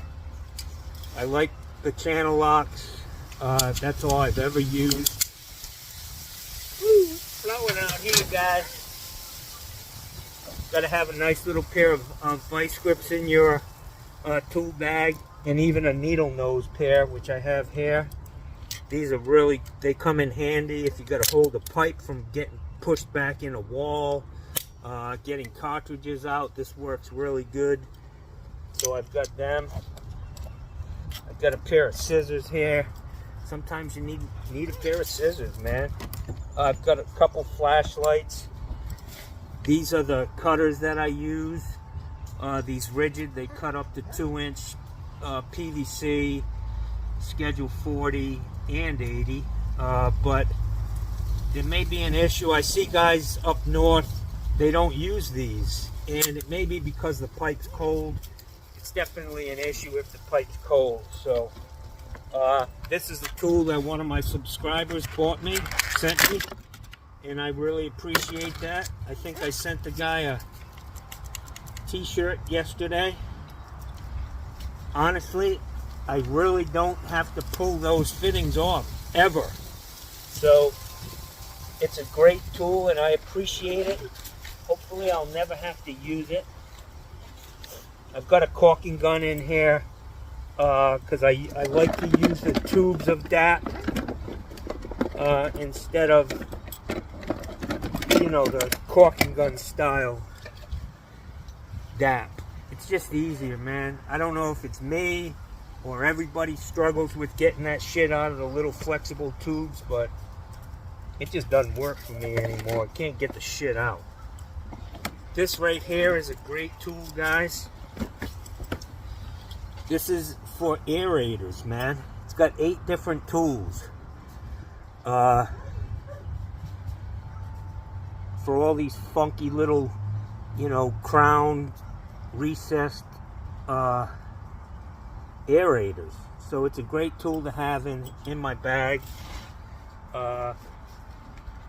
I like the channel locks. That's all I've ever used. Woo, flowing out here, guys. Got to have a nice little pair of vice grips in your tool bag, and even a needle nose pair, which I have here. These are really, they come in handy if you got to hold a pipe from getting pushed back in a wall, getting cartridges out. This works really good. So I've got them. I've got a pair of scissors here. Sometimes you need a pair of scissors, man. I've got a couple flashlights. These are the cutters that I use. These Rigid, they cut up to 2-inch PVC, schedule 40 and 80. But there may be an issue. I see guys up north, they don't use these. And it may be because the pipe's cold. It's definitely an issue if the pipe's cold. So this is the tool that one of my subscribers sent me, and I really appreciate that. I think I sent the guy a t-shirt yesterday. Honestly, I really don't have to pull those fittings off ever. So it's a great tool and I appreciate it. Hopefully I'll never have to use it. I've got a caulking gun in here because I like to use the tubes of DAP instead of, you know, the caulking gun style DAP. It's just easier, man. I don't know if it's me or everybody struggles with getting that shit out of the little flexible tubes, but it just doesn't work for me anymore. I can't get the shit out. This right here is a great tool, guys. This is for aerators, man. It's got 8 different tools. For all these funky little, you know, crown recessed aerators. So it's a great tool to have in my bag.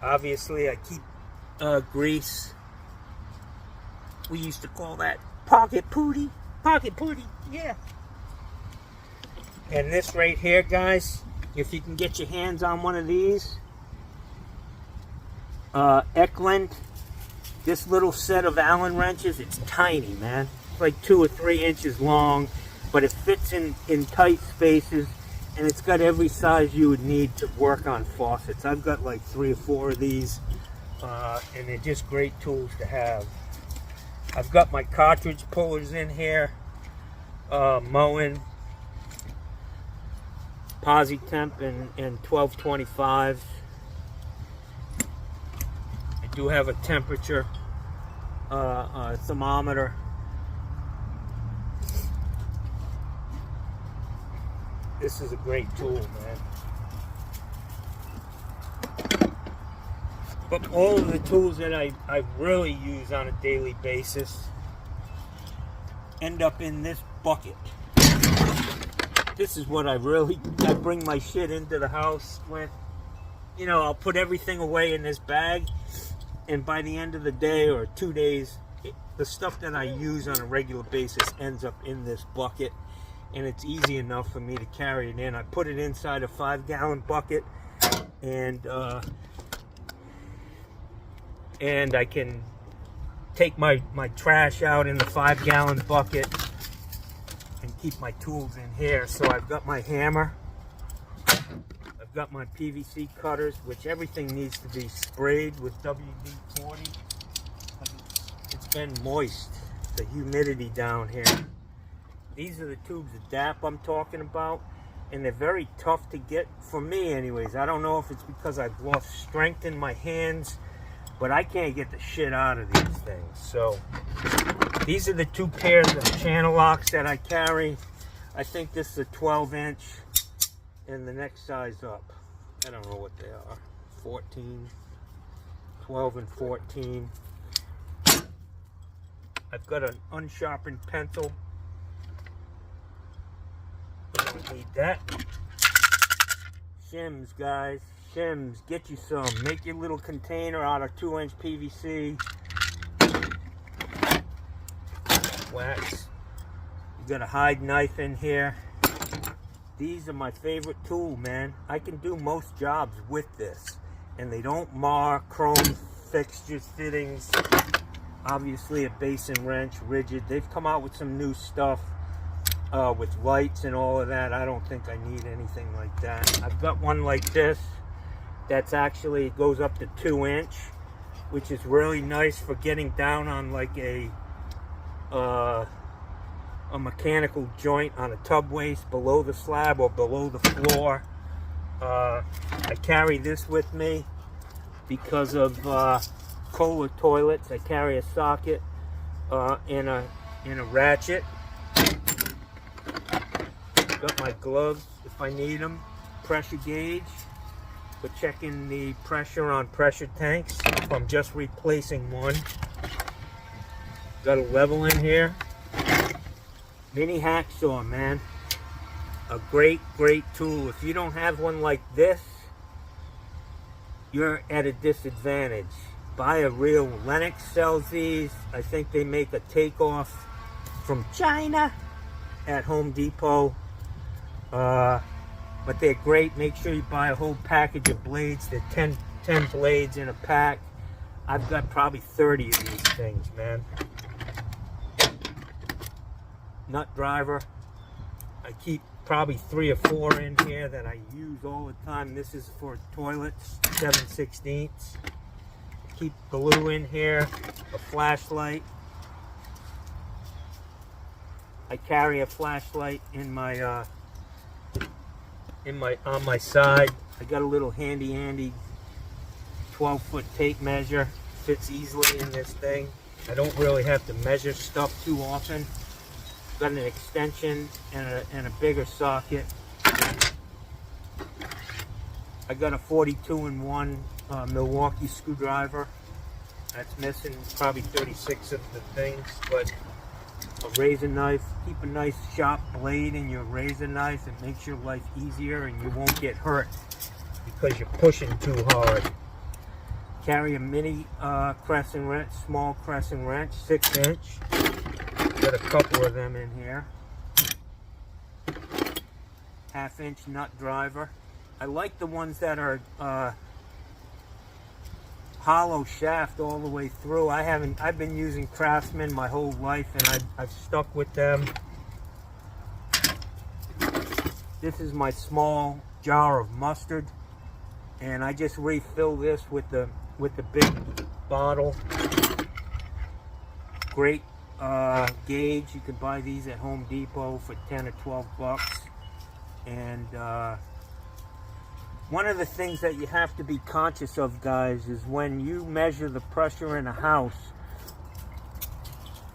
Obviously I keep grease. We used to call that pocket pooty. Pocket pooty, yeah. And this right here, guys, if you can get your hands on one of these, Eklund, this little set of Allen wrenches, it's tiny, man. It's like 2 or 3 inches long, but it fits in tight spaces, and it's got every size you would need to work on faucets. I've got like 3 or 4 of these, and they're just great tools to have. I've got my cartridge pullers in here, Moen, PosiTemp, and 1225. I do have a temperature thermometer. This is a great tool, man. But all of the tools that I really use on a daily basis end up in this bucket. This is what I bring my shit into the house with. You know, I'll put everything away in this bag, and by the end of the day or 2 days, the stuff that I use on a regular basis ends up in this bucket. and it's easy enough for me to carry it in. I put it inside a 5-gallon bucket, and I can take my trash out in the 5-gallon bucket and keep my tools in here. So I've got my hammer, I've got my PVC cutters, which everything needs to be sprayed with WD-40. It's been moist, the humidity down here. These are the tubes of DAP I'm talking about, and they're very tough to get, for me anyways. I don't know if it's because I've lost strength in my hands, but I can't get the shit out of these things. So these are the 2 pairs of channel locks that I carry. I think this is a 12-inch, and the next size up, I don't know what they are, 14, 12 and 14. I've got an unsharpened pencil. I don't need that. Shims, guys. Shims, get you some. Make your little container out of 2-inch PVC. Wax. You got a hide knife in here. These are my favorite tool, man. I can do most jobs with this, and they don't mar chrome fixtures, fittings. Obviously a basin wrench, rigid. They've come out with some new stuff with lights and all of that. I don't think I need anything like that. I've got one like this that's actually goes up to 2-inch, which is really nice for getting down on like a mechanical joint on a tub waste below the slab or below the floor. I carry this with me because of Kohler toilets. I carry a socket and a ratchet. Got my gloves if I need them. Pressure gauge for checking the pressure on pressure tanks if I'm just replacing one. Got a level in here. Mini hacksaw, man. A great tool. If you don't have one like this, you're at a disadvantage. Buy a real. Lennox sells these. I think they make a takeoff from China at Home Depot. But they're great. Make sure you buy a whole package of blades. They're 10 blades in a pack. I've got probably 30 of these things, man. Nut driver. I keep probably 3 or 4 in here that I use all the time. This is for toilets, 7/16. Keep glue in here, a flashlight. I carry a flashlight in my on my side. I got a little handy 12-foot tape measure. Fits easily in this thing. I don't really have to measure stuff too often. Got an extension and a bigger socket. I got a 42-in-1 Milwaukee screwdriver. That's missing probably 36 of the things, but a razor knife. Keep a nice sharp blade in your razor knife. It makes your life easier and you won't get hurt because you're pushing too hard. Carry a mini crescent wrench, small crescent wrench, 6-inch. Got a couple of them in here. 1/2-inch nut driver. I like the ones that are hollow shaft all the way through. I've been using Craftsman my whole life, and I've stuck with them. This is my small jar of mustard, and I just refill this with the big bottle. Great gauge. You can buy these at Home Depot for 10 or 12 bucks. And one of the things that you have to be conscious of, guys, is when you measure the pressure in a house,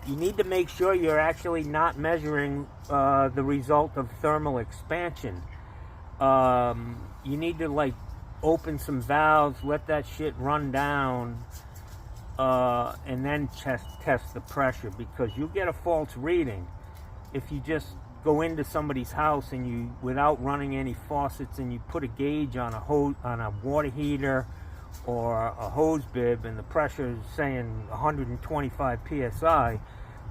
you need to make sure you're actually not measuring the result of thermal expansion. You need to like open some valves, let that shit run down, and then test the pressure, because you'll get a false reading if you just go into somebody's house and you, without running any faucets, and you put a gauge on a water heater or a hose bib, and the pressure is saying 125 psi.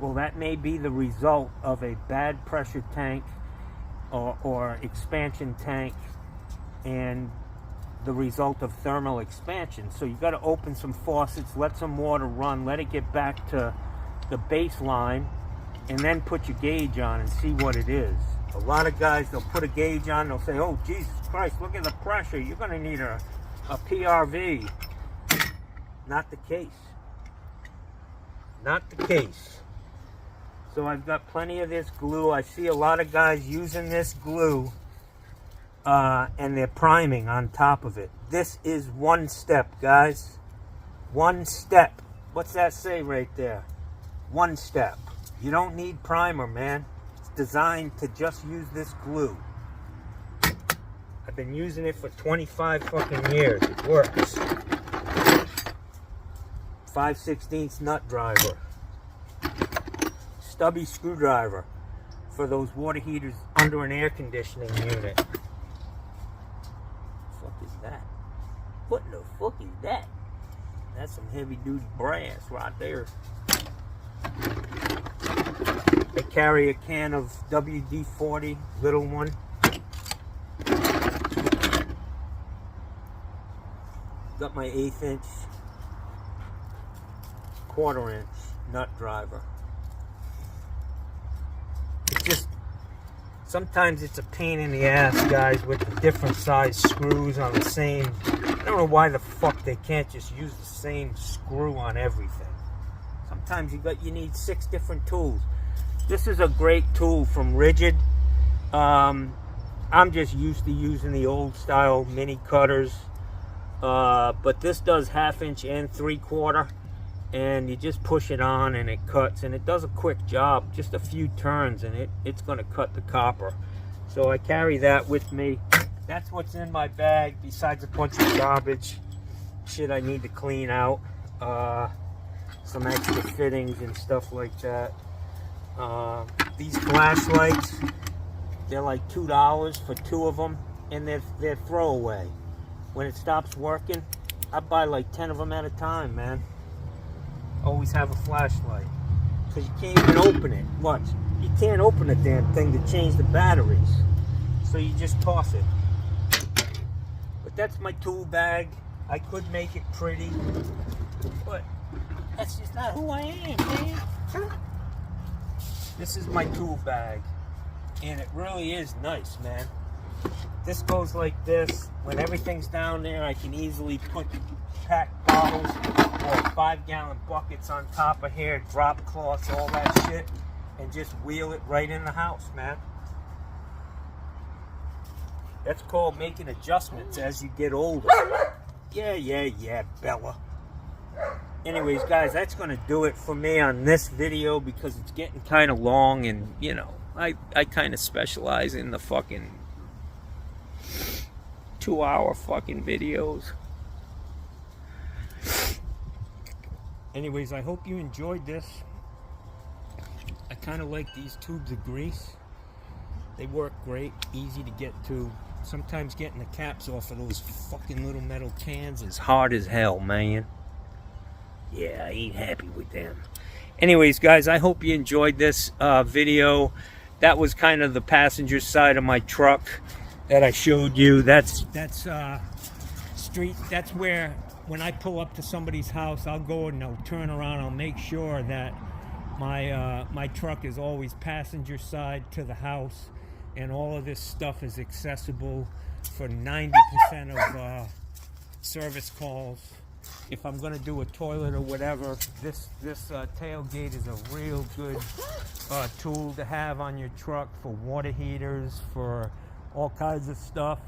Well, that may be the result of a bad pressure tank or expansion tank, and the result of thermal expansion. So you got to open some faucets, let some water run, let it get back to the baseline, and then put your gauge on and see what it is. A lot of guys, they'll put a gauge on, they'll say, oh Jesus Christ, look at the pressure, you're going to need a PRV. Not the case. Not the case. So I've got plenty of this glue. I see a lot of guys using this glue and they're priming on top of it. This is one step, guys. One step. What's that say right there? One step. You don't need primer, man. It's designed to just use this glue. I've been using it for 25 fucking years. It works. 5/16 nut driver. Stubby screwdriver for those water heaters under an air conditioning unit. What the fuck is that? What the fuck is that? That's some heavy duty brass right there. I carry a can of WD-40, little one. Got my 1/8 inch, 1/4 inch nut driver. It's just, sometimes it's a pain in the ass, guys, with the different size screws on the same. I don't know why the fuck they can't just use the same screw on everything. Sometimes you need 6 different tools. This is a great tool from Ridgid. I'm just used to using the old style mini cutters. But this does 1/2 inch and 3/4, and you just push it on and it cuts, and it does a quick job, just a few turns, and it's going to cut the copper. So I carry that with me. That's what's in my bag, besides a bunch of garbage, shit I need to clean out, some extra fittings and stuff like that. These flashlights, they're like $2 for 2 of them, and they're throwaway. When it stops working, I buy like 10 of them at a time, man. Always have a flashlight. Because you can't even open it. Watch. You can't open a damn thing to change the batteries. So you just toss it. But that's my tool bag. I could make it pretty, but that's just not who I am, man. This is my tool bag. And it really is nice, man. This goes like this. When everything's down there, I can easily put packed bottles or 5-gallon buckets on top of here, drop cloths, all that shit, and just wheel it right in the house, man. That's called making adjustments as you get older. Yeah, Bella. Anyways, guys, that's going to do it for me on this video, because it's getting kind of long, and, you know, I kind of specialize in the fucking 2-hour fucking videos. Anyways, I hope you enjoyed this. I kind of like these tubes of grease. They work great, easy to get to. Sometimes getting the caps off of those fucking little metal cans is hard as hell, man. Yeah, I ain't happy with them. Anyways, guys, I hope you enjoyed this video. That was kind of the passenger side of my truck that I showed you. That's street. That's where, when I pull up to somebody's house, I'll go and I'll turn around. I'll make sure that my truck is always passenger side to the house, and all of this stuff is accessible for 90% of service calls. If I'm going to do a toilet or whatever, this tailgate is a real good tool to have on your truck for water heaters, for all kinds of stuff.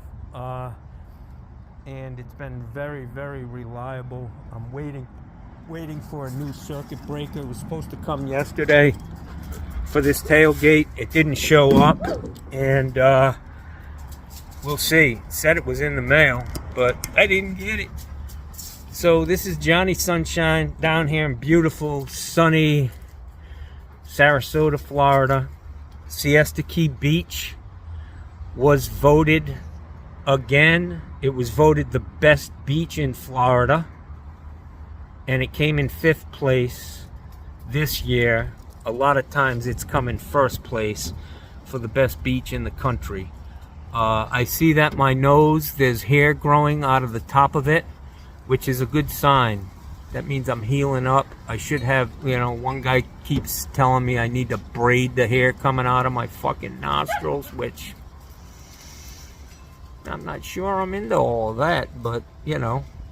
And it's been very, very reliable. I'm waiting for a new circuit breaker. It was supposed to come yesterday for this tailgate. It didn't show up, and we'll see. It said it was in the mail, but I didn't get it. So this is Johnny Sunshine down here in beautiful, sunny Sarasota, Florida. Siesta Key Beach was voted again. It was voted the best beach in Florida, and it came in 5th place this year. A lot of times it's come in 1st place for the best beach in the country. I see that my nose, there's hair growing out of the top of it, which is a good sign. That means I'm healing up. I should have, one guy keeps telling me I need to braid the hair coming out of my fucking nostrils, which I'm not sure I'm into all of that, but,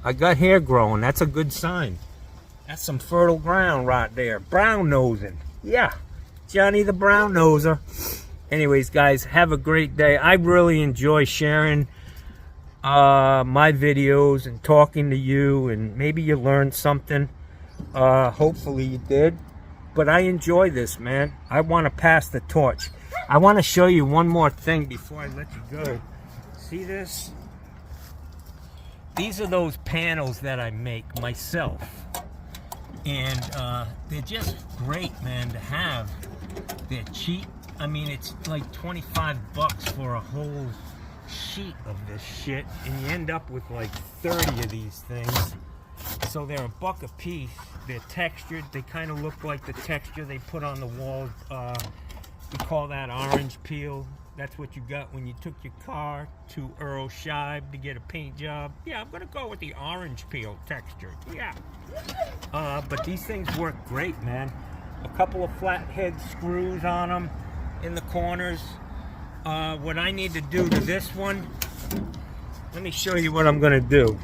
I got hair growing. That's a good sign. That's some fertile ground right there. Brown nosing. Yeah, Johnny the brown noser. Anyways, guys, have a great day. I really enjoy sharing my videos and talking to you, and maybe you learned something. Hopefully you did. But I enjoy this, man. I want to pass the torch. I want to show you one more thing before I let you go. See this? These are those panels that I make myself. And they're just great, man, to have. They're cheap. I mean, it's like 25 bucks for a whole sheet of this shit, and you end up with like 30 of these things. So they're $1 a piece. They're textured. They kind of look like the texture they put on the walls. We call that orange peel. That's what you got when you took your car to Earl Scheib to get a paint job. Yeah, I'm gonna go with the orange peel texture. Yeah. But these things work great, man. A couple of flathead screws on them in the corners. What I need to do to this one, let me show you what I'm gonna do.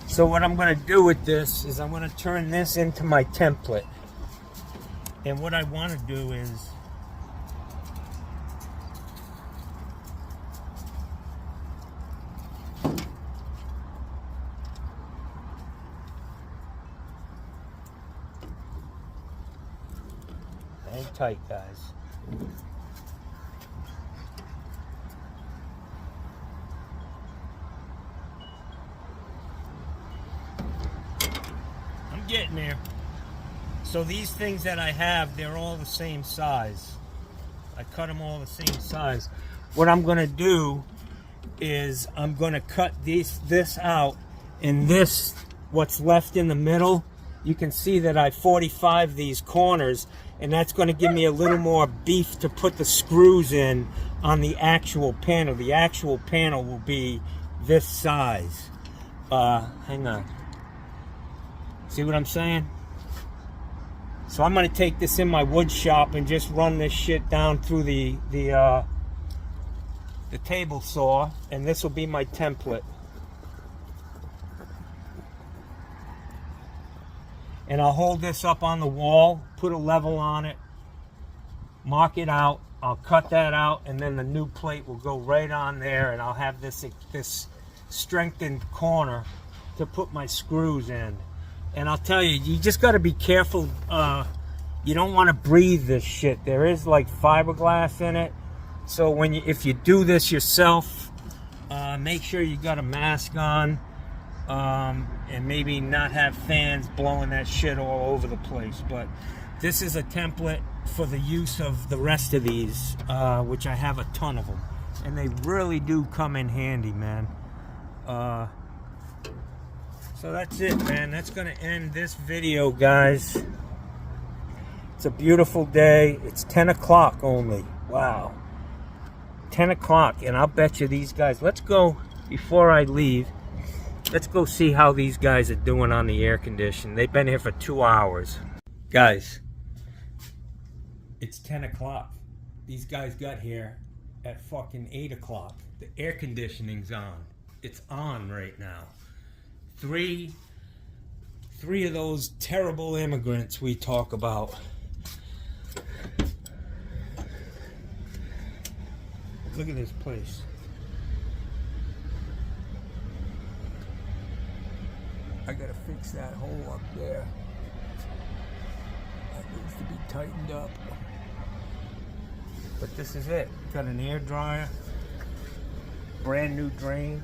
So what I'm going to do with this is I'm going to turn this into my template. And what I want to do is hang tight, guys. Getting there. So these things that I have, they're all the same size. I cut them all the same size. What I'm going to do is I'm going to cut this out, and this, what's left in the middle, you can see that I 45 these corners, and that's going to give me a little more beef to put the screws in on the actual panel. The actual panel will be this size. Hang on. See what I'm saying? So I'm going to take this in my wood shop and just run this shit down through the table saw, and this will be my template. And I'll hold this up on the wall, put a level on it, mark it out. I'll cut that out, and then the new plate will go right on there, and I'll have this strengthened corner to put my screws in. And I'll tell you, you just got to be careful. You don't want to breathe this shit. There is like fiberglass in it. So if you do this yourself, make sure you got a mask on, and maybe not have fans blowing that shit all over the place. But this is a template for the use of the rest of these, which I have a ton of them. And they really do come in handy, man. So that's it, man. That's going to end this video, guys. It's a beautiful day. It's 10 o'clock only. Wow. 10 o'clock, and I'll bet you these guys... Let's go, before I leave, let's go see how these guys are doing on the air conditioning. They've been here for 2 hours. Guys, it's 10 o'clock. These guys got here at fucking 8 o'clock. The air conditioning's on. It's on right now. Three of those terrible immigrants we talk about. Look at this place. I gotta fix that hole up there. That needs to be tightened up. But this is it. Got an air dryer, brand new drain,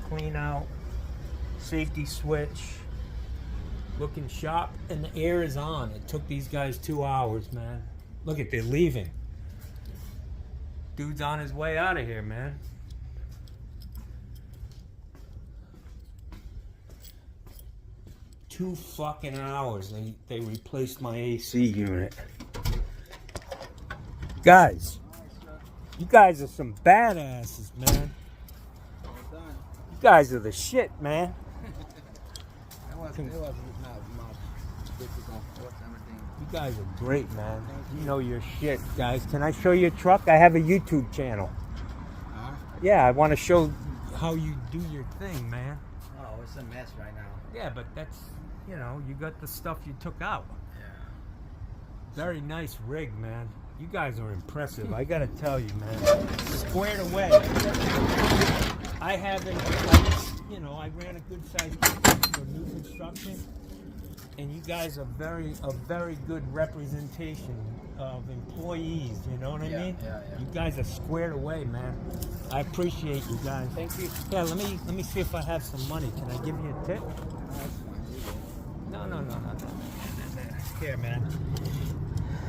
clean out, safety switch, looking sharp, and the air is on. It took these guys 2 hours, man. Look at, they're leaving. Dude's on his way out of here, man. 2 fucking hours. They replaced my AC unit. Guys, you guys are some badasses, man. You guys are the shit, man. It was not difficult. It was everything. You guys are great, man. You know your shit, guys. Can I show you a truck? I have a YouTube channel. Yeah, I want to show how you do your thing, man. Oh, it's a mess right now. Yeah, but that's, you know, you got the stuff you took out. Yeah. Very nice rig, man. You guys are impressive. I gotta tell you, man. Squared away. I haven't, I ran a good sized business for new construction, and you guys are a very good representation of employees. You know what I mean? Yeah. You guys are squared away, man. I appreciate you guys. Thank you. Yeah, let me see if I have some money. Can I give you a tip? No. Here, man.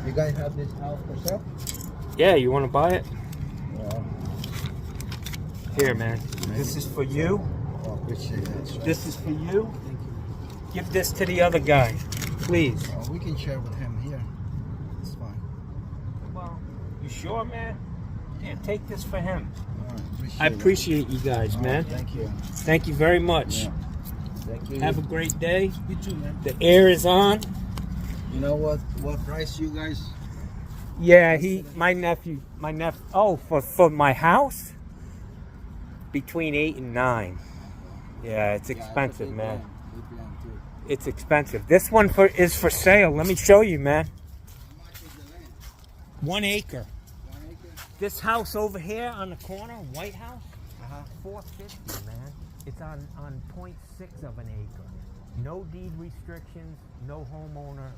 You guys have this house for sale? Yeah, you want to buy it? Yeah. Here, man. This is for you. Oh, appreciate it. This is for you. Thank you. Give this to the other guy, please. We can share with him here. It's fine. Well, you sure, man? Yeah, take this for him. All right, I appreciate you guys, man. Thank you. Thank you very much. Yeah. Thank you. Have a great day. You too, man. The air is on. You know what price you guys? Yeah, my nephew. Oh, for my house? Between 8 and 9. Yeah, it's expensive, man. Big plan too. It's expensive. This one is for sale. Let me show you, man. How much is the land? 1 acre. 1 acre? This house over here on the corner, White House, Uh-huh. $450, man. It's on 0.6 of an acre. No deed restrictions, no homeowner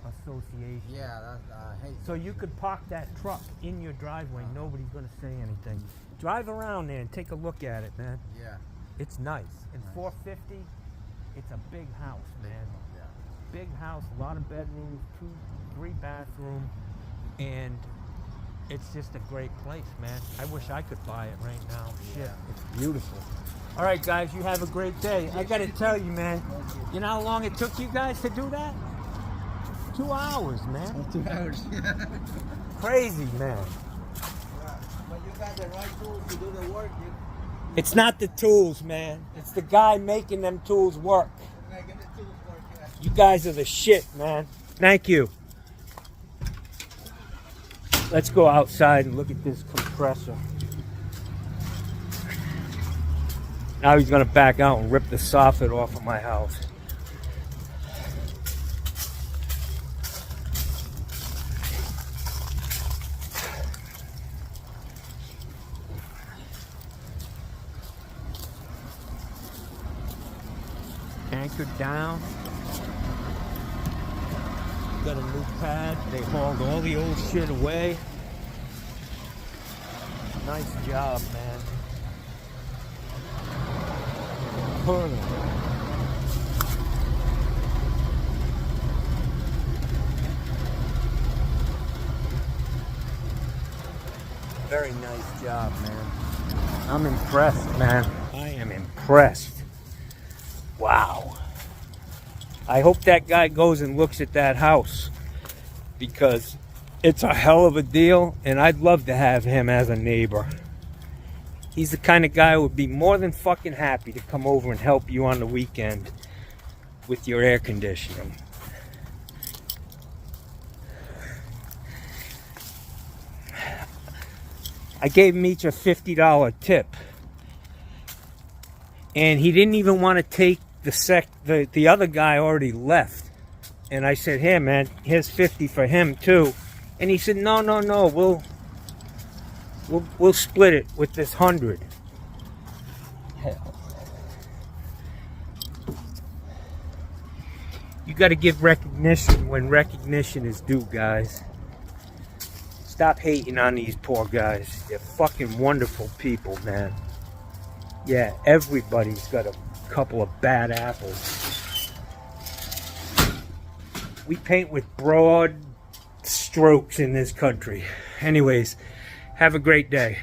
association. Yeah, that's hey. So you could park that truck in your driveway. Nobody's going to say anything. Drive around there and take a look at it, man. Yeah. It's nice. And $450, it's a big house, man. Yeah. Big house, a lot of bedrooms, 3 bathrooms, and it's just a great place, man. I wish I could buy it right now. Shit, it's beautiful. All right, guys, you have a great day. I got to tell you, man, you know how long it took you guys to do that? 2 hours, man. 2 hours. Crazy, man. But you got the right tools to do the work. It's not the tools, man. It's the guy making them tools work. You're making the tools work. Yeah. You guys are the shit, man. Thank you. Let's go outside and look at this compressor. Now he's gonna back out and rip the soffit off of my house. Anchored down. Got a new pad. They hauled all the old shit away. Nice job, man. Perfect. Very nice job, man. I'm impressed, man. I am impressed. Wow. I hope that guy goes and looks at that house, because it's a hell of a deal, and I'd love to have him as a neighbor. He's the kind of guy who would be more than fucking happy to come over and help you on the weekend with your air conditioning. I gave him each a $50 tip, and he didn't even want to take the other guy already left. And I said, "Here, man, here's 50 for him too." And he said, "No, we'll split it with this 100. Hell. You got to give recognition when recognition is due, guys. Stop hating on these poor guys. They're fucking wonderful people, man. Yeah, everybody's got a couple of bad apples. We paint with broad strokes in this country. Anyways, have a great day.